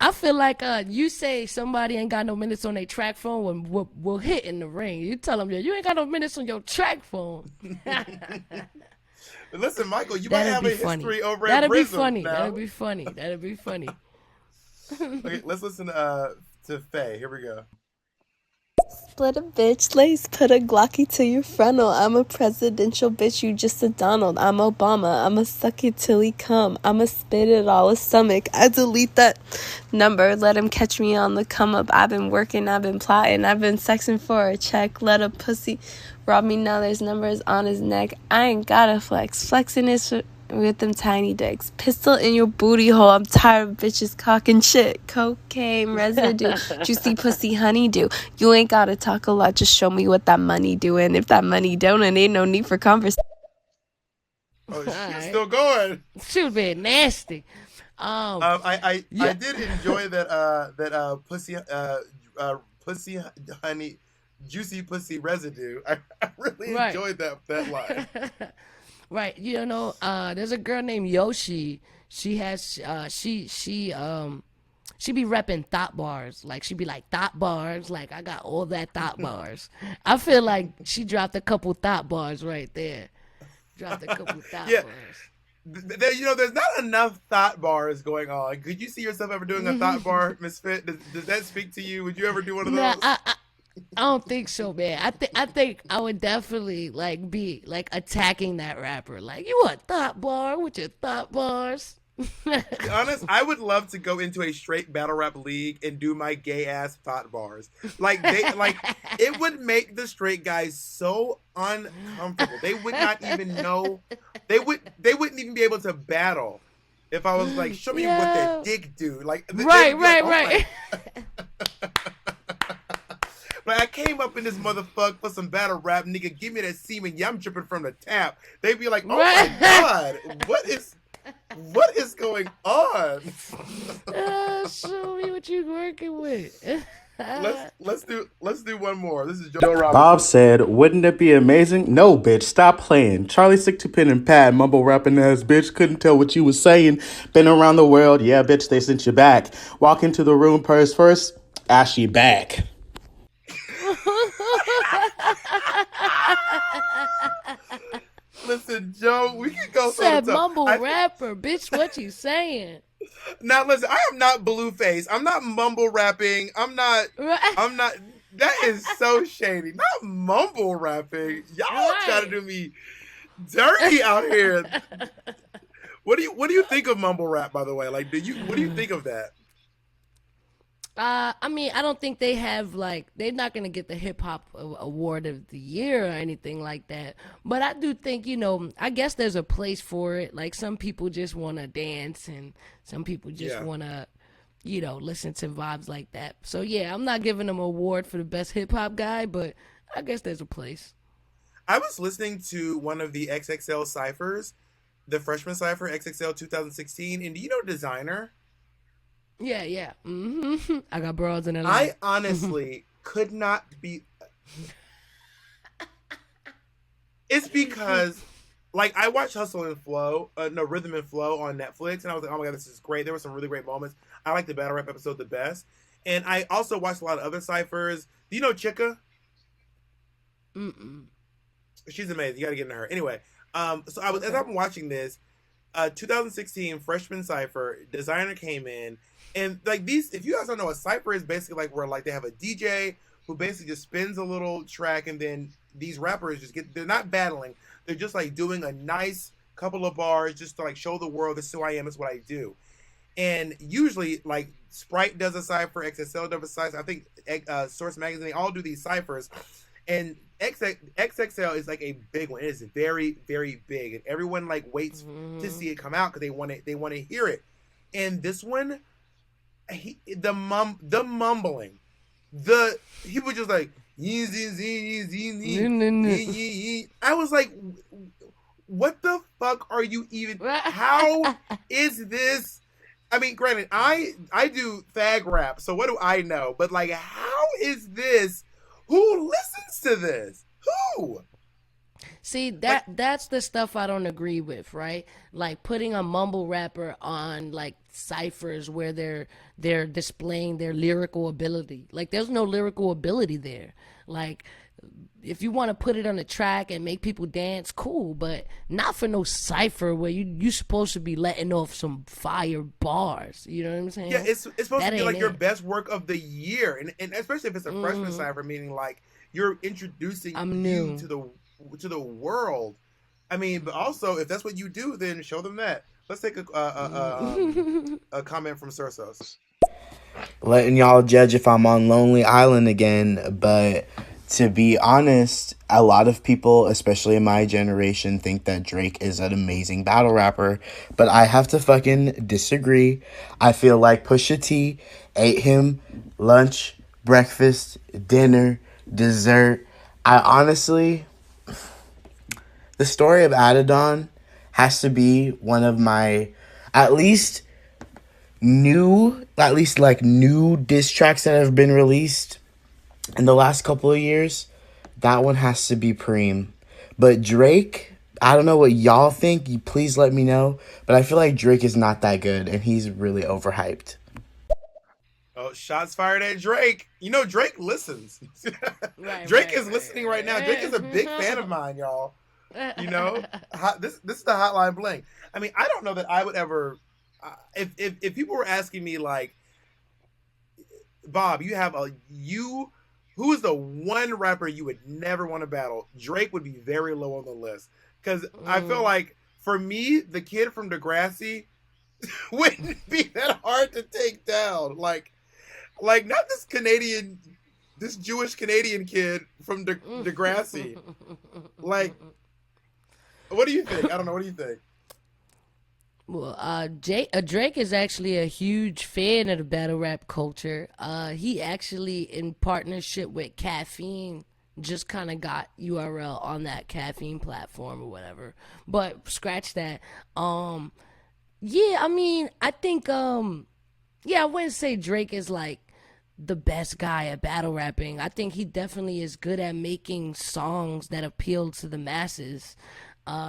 I feel like you say somebody ain't got no minutes on their track phone when we'll hit in the ring. You tell them, you ain't got no minutes on your track phone. Listen, Michael, you might have a history over at That'd be Prism funny. now. That'd be funny. That'd be funny. Okay, let's listen to Faye. Here we go. Split a bitch, lace, put a Glocky to your frontal. I'm a presidential bitch, you just a Donald. I'm Obama, I'ma suck it till he come. I'ma spit it all a stomach. I delete that number, let him catch me on the come up. I've been working, I've been plotting, I've been sexing for a check. Let a pussy rob me, now there's numbers on his neck. I ain't gotta flex, flexing is with them tiny dicks. Pistol in your booty hole. I'm tired of bitches cocking shit. Cocaine residue. Juicy pussy honeydew. You ain't gotta talk a lot. Just show me what that money doing. If that money don't, it ain't no need for conversation. Oh, she's still going. She was being nasty. I did enjoy that pussy honey juicy pussy residue. I really enjoyed that line. Right, there's a girl named Yoshi. She has she be repping thought bars. Like she be like thought bars. Like I got all that thought bars. I feel like she dropped a couple thought bars right there. Dropped a couple thought bars. There's not enough thought bars going on. Could you see yourself ever doing a thought bar, Misfit? Does that speak to you? Would you ever do one of those? I don't think so, man. I think I would definitely be attacking that rapper. Like, you a thought bar with your thought bars? To be honest, I would love to go into a straight battle rap league and do my gay ass thought bars. It would make the straight guys so uncomfortable. They would not even know. They wouldn't even be able to battle if I was like, show me what that dick do. Right. Like, I came up in this motherfucker for some battle rap, nigga. Give me that semen. Yeah, I'm dripping from the tap. They'd be like, oh my god, what is going on? Show me what you working with. let's do one more. This is Joe Robbins. Bob said, wouldn't it be amazing? No, bitch, stop playing. Charlie stick to pen and pad, mumble rapping ass bitch, couldn't tell what you was saying. Been around the world, yeah, bitch, they sent you back. Walk into the room, purse first, ask you back. Listen, Joe, we can go. Said mumble rapper, bitch. What you saying? Now, listen, I am not Blueface. I'm not mumble rapping. I'm not. That is so shady. Not mumble rapping. Y'all try to do me dirty out here. What do you think of mumble rap? By the way, what do you think of that? I mean, I don't think they have they're not gonna get the hip hop award of the year or anything like that. But I do think, I guess there's a place for it. Like some people just want to dance, and some people just want to, listen to vibes like that. So yeah, I'm not giving them an award for the best hip hop guy, but I guess there's a place. I was listening to one of the XXL ciphers, the freshman cipher XXL 2016, and do you know Designer? Yeah. Mm-hmm. I got bras in it. I honestly could not be. It's because, I watched Hustle and Flow, Rhythm and Flow on Netflix, and I was like, oh my god, this is great. There were some really great moments. I like the battle rap episode the best. And I also watched a lot of other ciphers, Do you know Chika? Mm-mm. She's amazing. You got to get into her. Anyway, so I was as Okay. I'm watching this, 2016 freshman cipher designer came in, and like these, if you guys don't know, a cipher is basically like where like they have a DJ who basically just spins a little track, and then these rappers just get, they're not battling, they're just like doing a nice couple of bars just to like show the world this is who I am, this is what I do. And usually like Sprite does a cipher, XXL does a cipher, I think Source Magazine, they all do these ciphers, and XXL is like a big one. It is very, very big, and everyone like waits to see it come out because they want to hear it. And this one, the mumbling, he was just like I was like, what the fuck are you even? How is this? I mean, granted, I do fag rap, so what do I know? But like, how is this? Who listens to this? Who? See, that's the stuff I don't agree with, right? Like putting a mumble rapper on like ciphers where they're displaying their lyrical ability. Like there's no lyrical ability there. Like if you want to put it on a track and make people dance, cool, but not for no cipher where you supposed to be letting off some fire bars. You know what I'm saying? Yeah, it's supposed That to be like ain't your it. best work of the year, and especially if it's a freshman cipher, meaning like you're introducing I'm you new. to the world. I mean, but also if that's what you do, then show them that. Let's take a comment from Cersos. Letting y'all judge if I'm on Lonely Island again, but to be honest, a lot of people, especially in my generation, think that Drake is an amazing battle rapper, but I have to fucking disagree. I feel like Pusha T ate him lunch, breakfast, dinner, dessert. I honestly, the story of Adidon has to be one of my, at least new diss tracks that have been released in the last couple of years. That one has to be Preem. But Drake, I don't know what y'all think. You please let me know. But I feel like Drake is not that good, and he's really overhyped. Oh, shots fired at Drake. You know Drake listens. Right, Drake is listening right now. Drake is a big fan of mine, y'all. You know, this is the Hotline Bling. I mean, I don't know that I would ever. If people were asking me like, Bob, who is the one rapper you would never want to battle? Drake would be very low on the list because I feel like for me, the kid from Degrassi wouldn't be that hard to take down. Like not this Jewish Canadian kid from Degrassi. Like, what do you think? I don't know. What do you think? Well, Drake is actually a huge fan of the battle rap culture. He actually, in partnership with Caffeine, just kind of got URL on that Caffeine platform or whatever. But scratch that. Yeah, I mean, I think, yeah, I wouldn't say Drake is like the best guy at battle rapping. I think he definitely is good at making songs that appeal to the masses.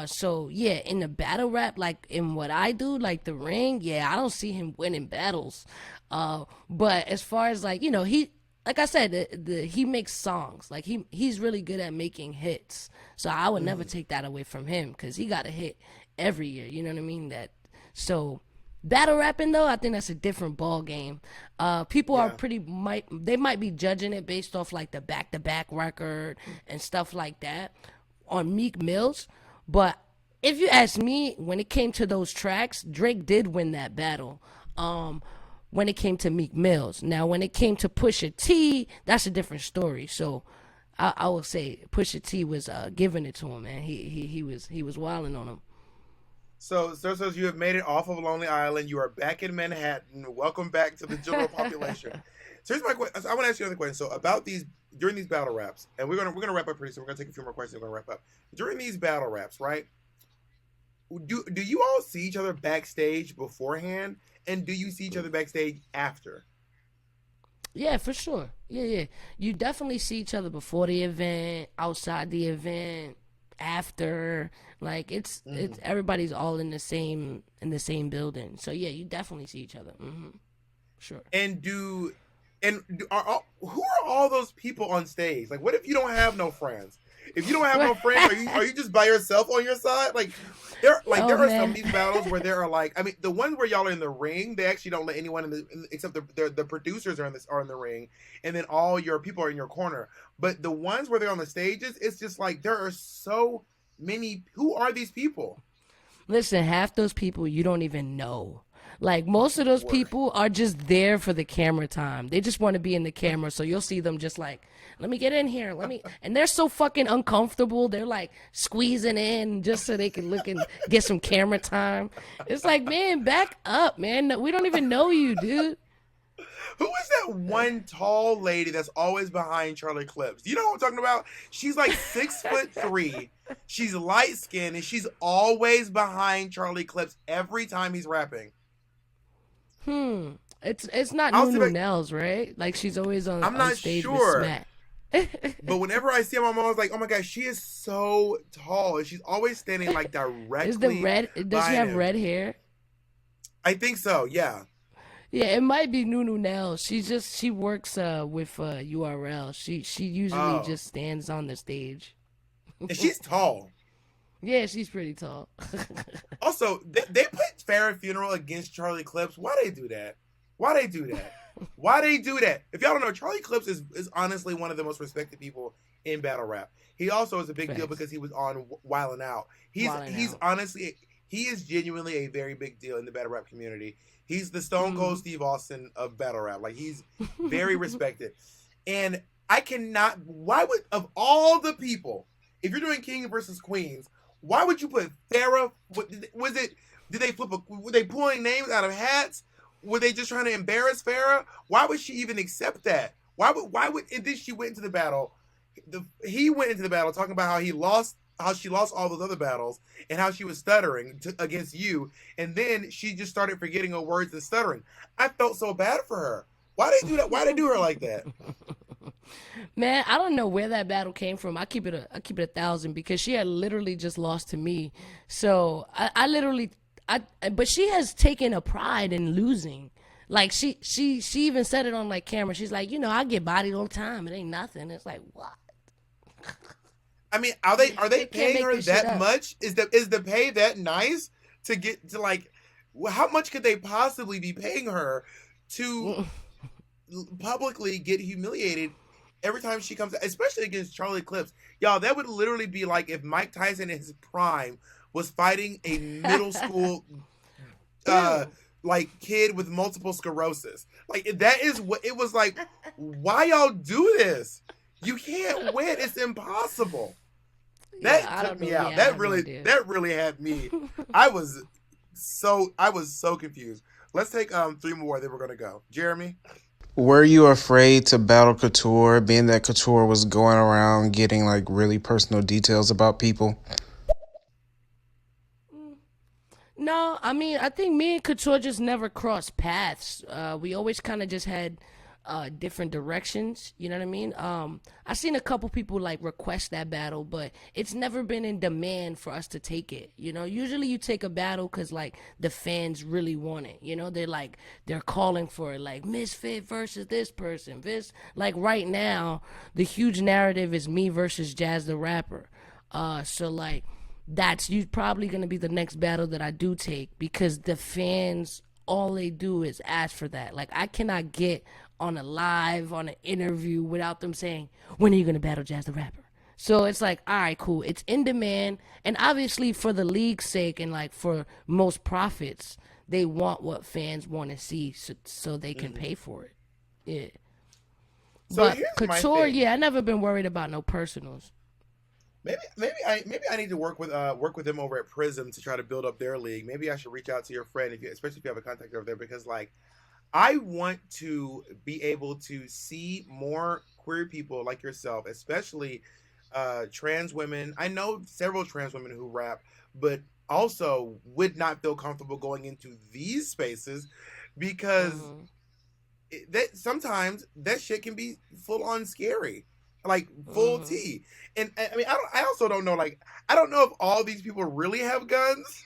So yeah, in the battle rap, like in what I do, like the ring, yeah, I don't see him winning battles. But as far as like, he, like I said, he makes songs. Like he's really good at making hits. So I would never take that away from him because he got a hit every year. You know what I mean? So battle rapping though, I think that's a different ball game. People are they might be judging it based off like the back to back record and stuff like that on Meek Mills. But if you ask me, when it came to those tracks, Drake did win that battle. When it came to Meek Mills, now when it came to Pusha T, that's a different story. So I will say Pusha T was giving it to him, man. He was wilding on him. So you have made it off of Lonely Island. You are back in Manhattan. Welcome back to the general population. So here's my question. I want to ask you another question. So about during these battle raps, and we're gonna wrap up pretty soon. We're gonna take a few more questions. We're gonna wrap up. During these battle raps, right? Do you all see each other backstage beforehand, and do you see each other backstage after? Yeah, for sure. Yeah. You definitely see each other before the event, outside the event, after. Like it's everybody's all in the same building. So yeah, you definitely see each other. Sure. And do And who are all those people on stage? Like, what if you don't have no friends? If you don't have no friends, are you just by yourself on your side? Like, there are some of these battles where there are like, I mean, the ones where y'all are in the ring, they actually don't let anyone except the producers are in the ring, and then all your people are in your corner. But the ones where they're on the stages, it's just like there are so many. Who are these people? Listen, half those people you don't even know. Like, most of those people are just there for the camera time. They just want to be in the camera, so you'll see them just like, let me get in here, and they're so fucking uncomfortable. They're like squeezing in just so they can look and get some camera time. It's like, man, back up, man. We don't even know you, dude. Who is that one tall lady that's always behind Charlie Clips? Do you know what I'm talking about? She's like 6'3". She's light skinned and she's always behind Charlie Clips every time he's rapping. It's not Nunu Nels, right? Like, she's always on. I'm not stage sure. With Smack. But whenever I see him, I'm always like, oh my gosh, she is so tall, and she's always standing like directly. Is the red? Does she have red hair? I think so. Yeah. Yeah, it might be Nunu Nels. She works with URL. She usually just stands on the stage. And she's tall. Yeah, she's pretty tall. Also, they put Farrah Funeral against Charlie Clips. Why they do that? Why they do that? If y'all don't know, Charlie Clips is honestly one of the most respected people in battle rap. He also is a big deal because he was on Wildin' Out. He's honestly, he is genuinely a very big deal in the battle rap community. He's the Stone Cold Steve Austin of battle rap. Like, he's very respected. And I cannot, why would, of all the people, if you're doing King versus Queens, why would you put Farrah? Were they pulling names out of hats? Were they just trying to embarrass Farrah? Why would she even accept that? Why would, and then she went into the battle. He went into the battle talking about how she lost all those other battles and how she was stuttering against you. And then she just started forgetting her words and stuttering. I felt so bad for her. Why they do that? Why they do her like that? Man, I don't know where that battle came from. I keep it 1,000 because she had literally just lost to me. So but she has taken a pride in losing. Like, she even said it on like camera. She's like, I get bodied all the time. It ain't nothing. It's like, what? I mean, are they paying her that much? Is the pay that nice to get to, like, how much could they possibly be paying her to publicly get humiliated every time she comes, especially against Charlie Clips? Y'all, that would literally be like if Mike Tyson in his prime was fighting a middle school like kid with multiple sclerosis. Like, that is what it was like. Why y'all do this? You can't win. It's impossible. That took me out. That really had me. I was so confused. Let's take 3 more, then we're gonna go. Jeremy? Were you afraid to battle Couture, being that Couture was going around getting like really personal details about people? No, I mean, I think me and Couture just never crossed paths. We always kind of just had different directions, you know what I mean? I've seen a couple people like request that battle, but it's never been in demand for us to take it. Usually you take a battle because like the fans really want it. They're calling for it, like Misfit versus this person. Like right now, the huge narrative is me versus Jazz the Rapper. So like that's probably gonna be the next battle that I do take because the fans, all they do is ask for that. Like, I cannot get on an interview without them saying, when are you going to battle Jazz the Rapper? So it's like, all right, cool. It's in demand. And obviously for the league's sake and like for most profits, they want what fans want to see so they can pay for it. Yeah. So but Couture, I never been worried about no personals. Maybe I need to work with them over at Prism to try to build up their league. Maybe I should reach out to your friend, especially if you have a contact over there, because like I want to be able to see more queer people like yourself, especially trans women. I know several trans women who rap, but also would not feel comfortable going into these spaces because that sometimes that shit can be full on scary. Like full T. And I mean, I also don't know, like, I don't know if all these people really have guns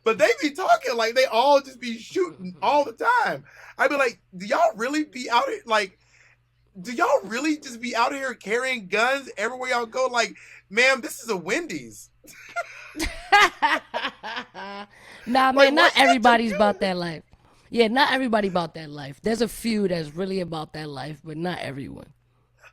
But they be talking like they all just be shooting all the time. I'd be like, do y'all really be out here? Like, do y'all really just be out here carrying guns everywhere y'all go? Like, ma'am, this is a Wendy's. Nah, Like, man, not what's that to everybody's do? about that life. Yeah, not everybody about that life. There's a few that's really about that life, but not everyone.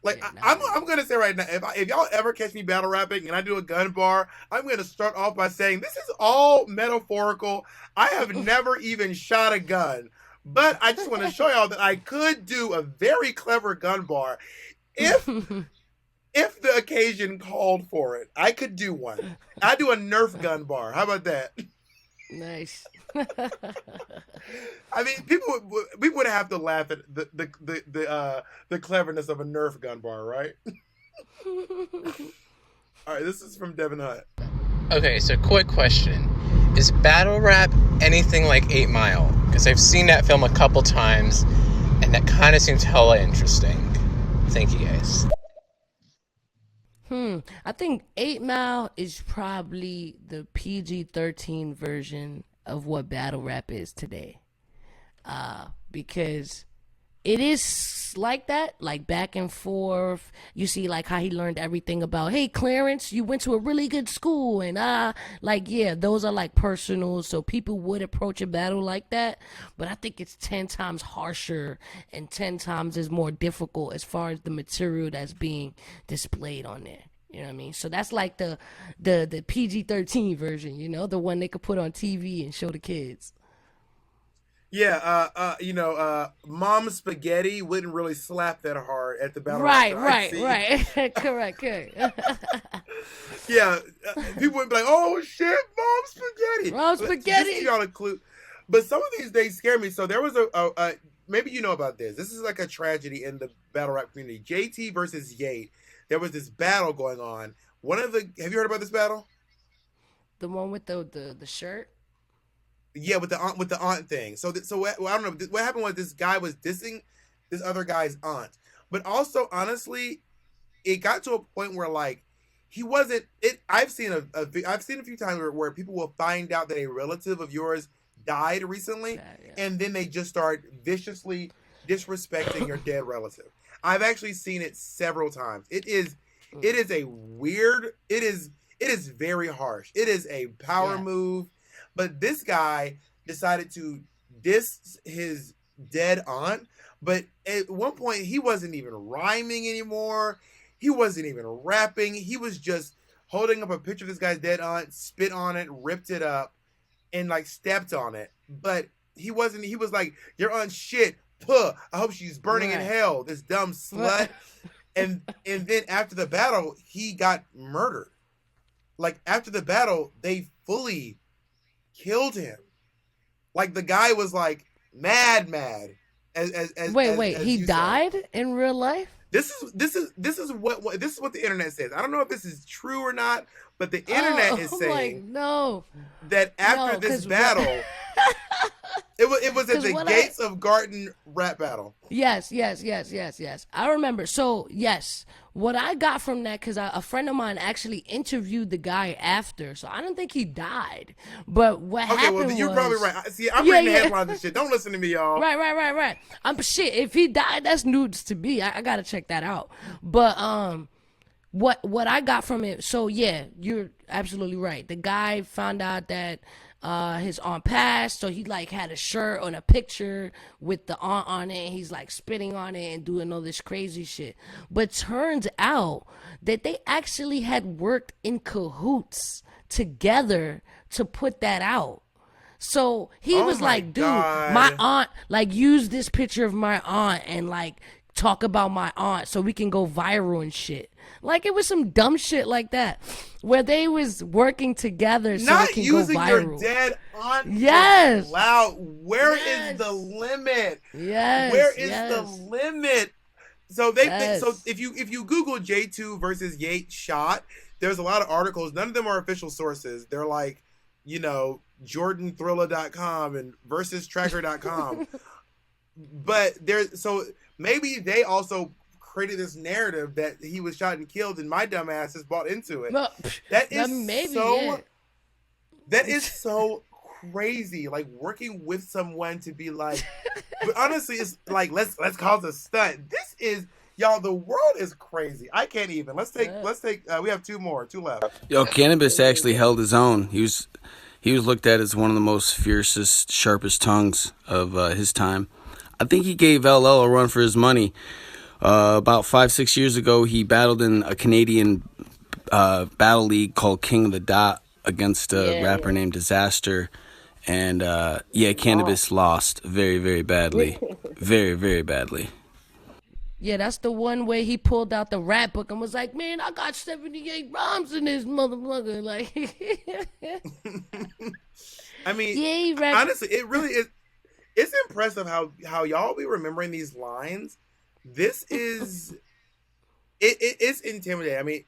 Like, Yeah, I'm gonna say right now, if y'all ever catch me battle rapping and I do a gun bar, I'm gonna start off by saying this is all metaphorical. I have never even shot a gun, but I just want to show y'all that I could do a very clever gun bar if the occasion called for it. I could do one. I do a Nerf gun bar. How about that? Nice. I mean, we would have to laugh at the cleverness of a Nerf gun bar, right? All right, this is from Devin Hutt. Okay, so quick question. Is battle rap anything like 8 Mile? Because I've seen that film a couple times, and that kind of seems hella interesting. Thank you, guys. I think 8 Mile is probably the PG-13 version of what battle rap is today. Because it is like that, like back and forth. You see like how he learned everything about, hey, Clarence, you went to a really good school, and like, yeah, those are like personal, so people would approach a battle like that. But I think it's 10 times harsher and 10 times is more difficult as far as the material that's being displayed on there. You know what I mean? So that's like the PG-13 version, you know, the one they could put on TV and show the kids. Yeah, Mom Spaghetti wouldn't really slap that hard at the battle. Right. Correct. Yeah, people would be like, "Oh shit, Mom Spaghetti!" Mom Spaghetti. Just to give y'all a clue. But some of these days scare me. So there was a maybe you know about this. This is like a tragedy in the battle rap community. JT versus Yate. There was this battle going on. Have you heard about this battle? The one with the shirt. Yeah, with the aunt thing. So I don't know. What happened was this guy was dissing this other guy's aunt, but also honestly, it got to a point where like he wasn't. I've seen a few times where people will find out that a relative of yours died recently, and then they just start viciously disrespecting your dead relative. I've actually seen it several times. It is a weird. It is very harsh. It is a power move. But this guy decided to diss his dead aunt. But at one point, he wasn't even rhyming anymore. He wasn't even rapping. He was just holding up a picture of this guy's dead aunt, spit on it, ripped it up, and like stepped on it. But he wasn't. He was like, "Your aunt's shit. Puh. I hope she's burning in hell. This dumb slut." And then after the battle, he got murdered. Like after the battle, they fully killed him. Like the guy was like mad. Wait, he died in real life? This is what the internet says. I don't know if this is true or not, but the internet is saying that after this battle, it was at the Gates of Garden rap battle. Yes. I remember. So yes, what I got from that, because a friend of mine actually interviewed the guy after, so I don't think he died. But what happened was... Okay, well, you're probably right. See, I'm reading the headlines and shit. Don't listen to me, y'all. Right. Shit, if he died, that's news to me. I gotta check that out. But what I got from it, so yeah, you're absolutely right. The guy found out that his aunt passed, so he like had a shirt on a picture with the aunt on it, and he's like spitting on it and doing all this crazy shit. But turns out that they actually had worked in cahoots together to put that out. So he was like, dude, my aunt, like, use this picture of my aunt and like talk about my aunt so we can go viral and shit. Like it was some dumb shit like that, where they was working together so not they can go viral. Not using your dead aunt. Yes. Loud. Where is the limit? Yes. Where is the limit? So so if you Google J2 versus Yates shot, there's a lot of articles. None of them are official sources. They're like, JordanThriller.com and versustracker.com. But so maybe they also created this narrative that he was shot and killed, and my dumb ass has bought into it. Well, that is maybe, That is so crazy. Like working with someone to be like, but honestly, it's like let's call it a stunt. This is y'all. The world is crazy. I can't even. Let's take. We have two left. Yo, Cannabis actually held his own. He was looked at as one of the most fiercest, sharpest tongues of his time. I think he gave LL a run for his money. About 5-6 years ago, he battled in a Canadian battle league called King of the Dot against a rapper named Disaster. And Cannabis lost very, very badly. Very, very badly. Yeah, that's the one where he pulled out the rap book and was like, man, I got 78 rhymes in this motherfucker. Like, I mean, honestly, it really is. It's impressive how y'all be remembering these lines. This is, it's intimidating. I mean,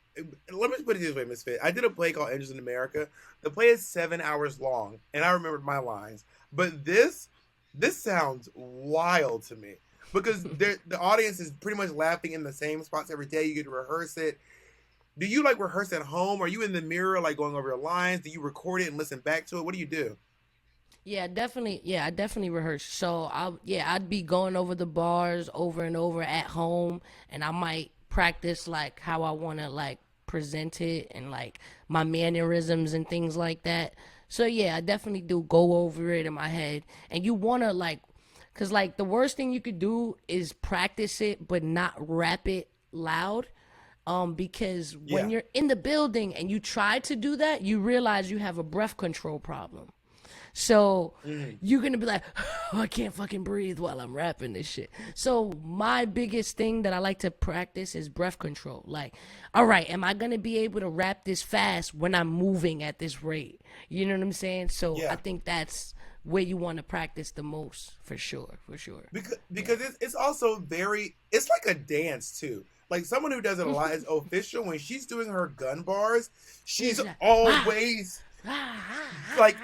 let me put it this way, Misfit. I did a play called Angels in America. The play is 7 hours long, and I remembered my lines. But this sounds wild to me. Because the audience is pretty much laughing in the same spots every day. You get to rehearse it. Do you like rehearse at home? Are you in the mirror like going over your lines? Do you record it and listen back to it? What do you do? I definitely rehearse. So I'd be going over the bars over and over at home, and I might practice like how I want to like present it and like my mannerisms and things like that. So I definitely do go over it in my head. And you want to like, because, like, the worst thing you could do is practice it but not rap it loud. Because when you're in the building and you try to do that, you realize you have a breath control problem. So you're going to be like, oh, I can't fucking breathe while I'm rapping this shit. So my biggest thing that I like to practice is breath control. Like, all right, am I going to be able to rap this fast when I'm moving at this rate? You know what I'm saying? So I think that's where you want to practice the most, for sure. Because it's also it's like a dance too. Like someone who does it a lot is Official. When she's doing her gun bars, she's always like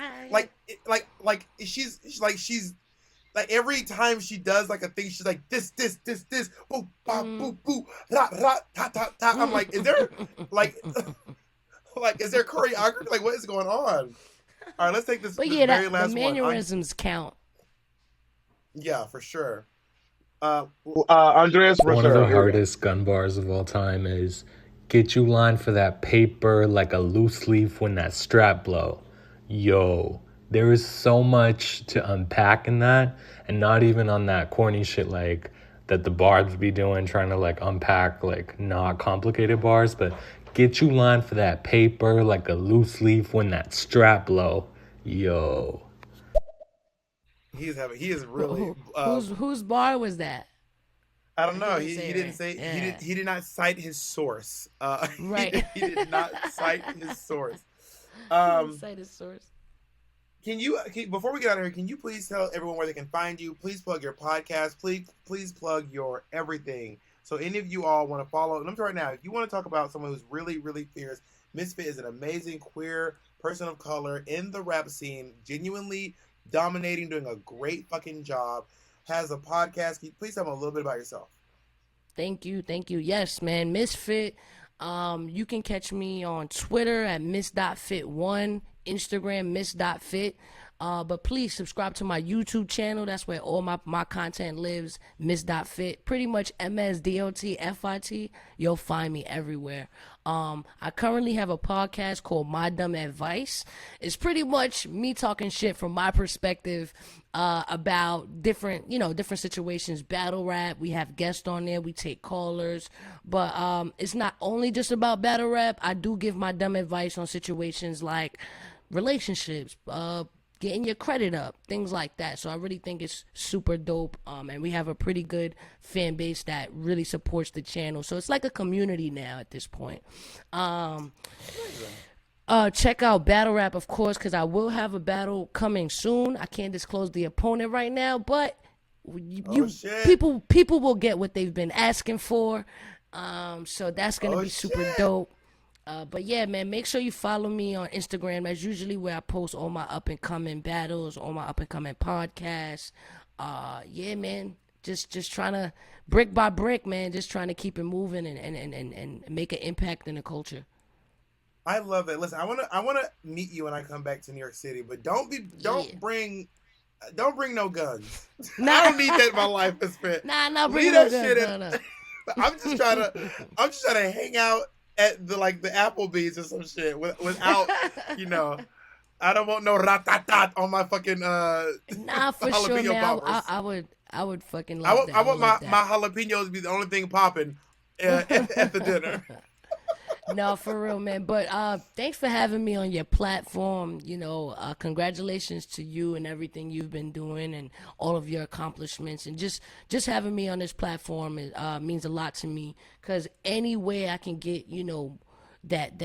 she's like every time she does like a thing, she's like this, boo, ba, boo, boo, ra, ra, ta, ta, ta. I'm like, is there is there choreography? Like, what is going on? All right, let's take this. But this very the last mannerisms count. Yeah, for sure. Andreas, one of the hardest gun bars of all time is get you lined for that paper like a loose leaf when that strap blow. Yo, there is so much to unpack in that, and not even on that corny shit like that the barbs be doing, trying to like unpack like not complicated bars, but get you lined for that paper like a loose leaf when that strap blow. Yo. He is really. Whose bar was that? I don't know. He didn't say. Yeah. He did not cite his source. Right. He did not cite his source. Cite his source. Before we get out of here, can you please tell everyone where they can find you? Please plug your podcast. Please plug your everything. So any of you all want to follow, let me tell you right now, if you want to talk about someone who's really, really fierce, Misfit is an amazing queer person of color in the rap scene, genuinely dominating, doing a great fucking job, has a podcast. Can you please tell them a little bit about yourself? Thank you. Yes, man, Misfit. You can catch me on Twitter at miss.fit1, Instagram miss.fit. But please subscribe to my YouTube channel. That's where all my content lives. Miss.fit. Pretty much MSDOTFIT. You'll find me everywhere. I currently have a podcast called My Dumb Advice. It's pretty much me talking shit from my perspective about different situations. Battle rap. We have guests on there. We take callers. But it's not only just about battle rap. I do give my dumb advice on situations like relationships, getting your credit up, things like that. So I really think it's super dope. And we have a pretty good fan base that really supports the channel. So it's like a community now at this point. Check out Battle Rap, of course, because I will have a battle coming soon. I can't disclose the opponent right now, but people will get what they've been asking for. So that's gonna be super dope. But yeah, man, make sure you follow me on Instagram. That's usually where I post all my up and coming battles, all my up and coming podcasts. Yeah, man, just trying to brick by brick, man, just trying to keep it moving and make an impact in the culture. I love that. Listen, I wanna meet you when I come back to New York City, but don't bring no guns. I don't need that in my life, Misfit. Nah, bring Leave no that guns. shit No. in. I'm just trying to hang out at the Applebee's or some shit without, I don't want no rat-tat-tat on my fucking Nah, for sure, jalapeno man. poppers. I would fucking love that. I want love my jalapenos to be the only thing popping at the dinner. No, for real, man. But thanks for having me on your platform. Congratulations to you and everything you've been doing and all of your accomplishments. And just having me on this platform means a lot to me. Because any way I can get, that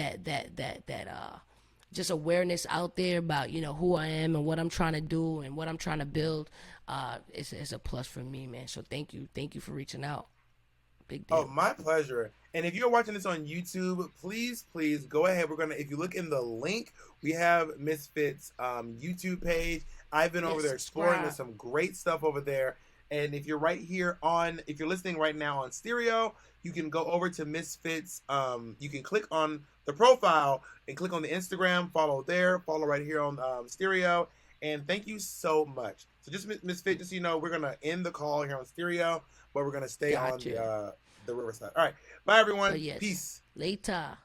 just awareness out there about who I am and what I'm trying to do and what I'm trying to build, it's a plus for me, man. So thank you for reaching out. Big deal. Oh, my pleasure. And if you're watching this on YouTube, please go ahead. If you look in the link, we have Misfit's YouTube page. I've been over there exploring. There's some great stuff over there. And if you're if you're listening right now on stereo, you can go over to Misfit's. You can click on the profile and click on the Instagram, follow right here on stereo. And thank you so much. So just Misfit, just so you know, we're going to end the call here on stereo, but we're going to stay on the Riverside. All right. Bye, everyone. Yes. Peace. Later.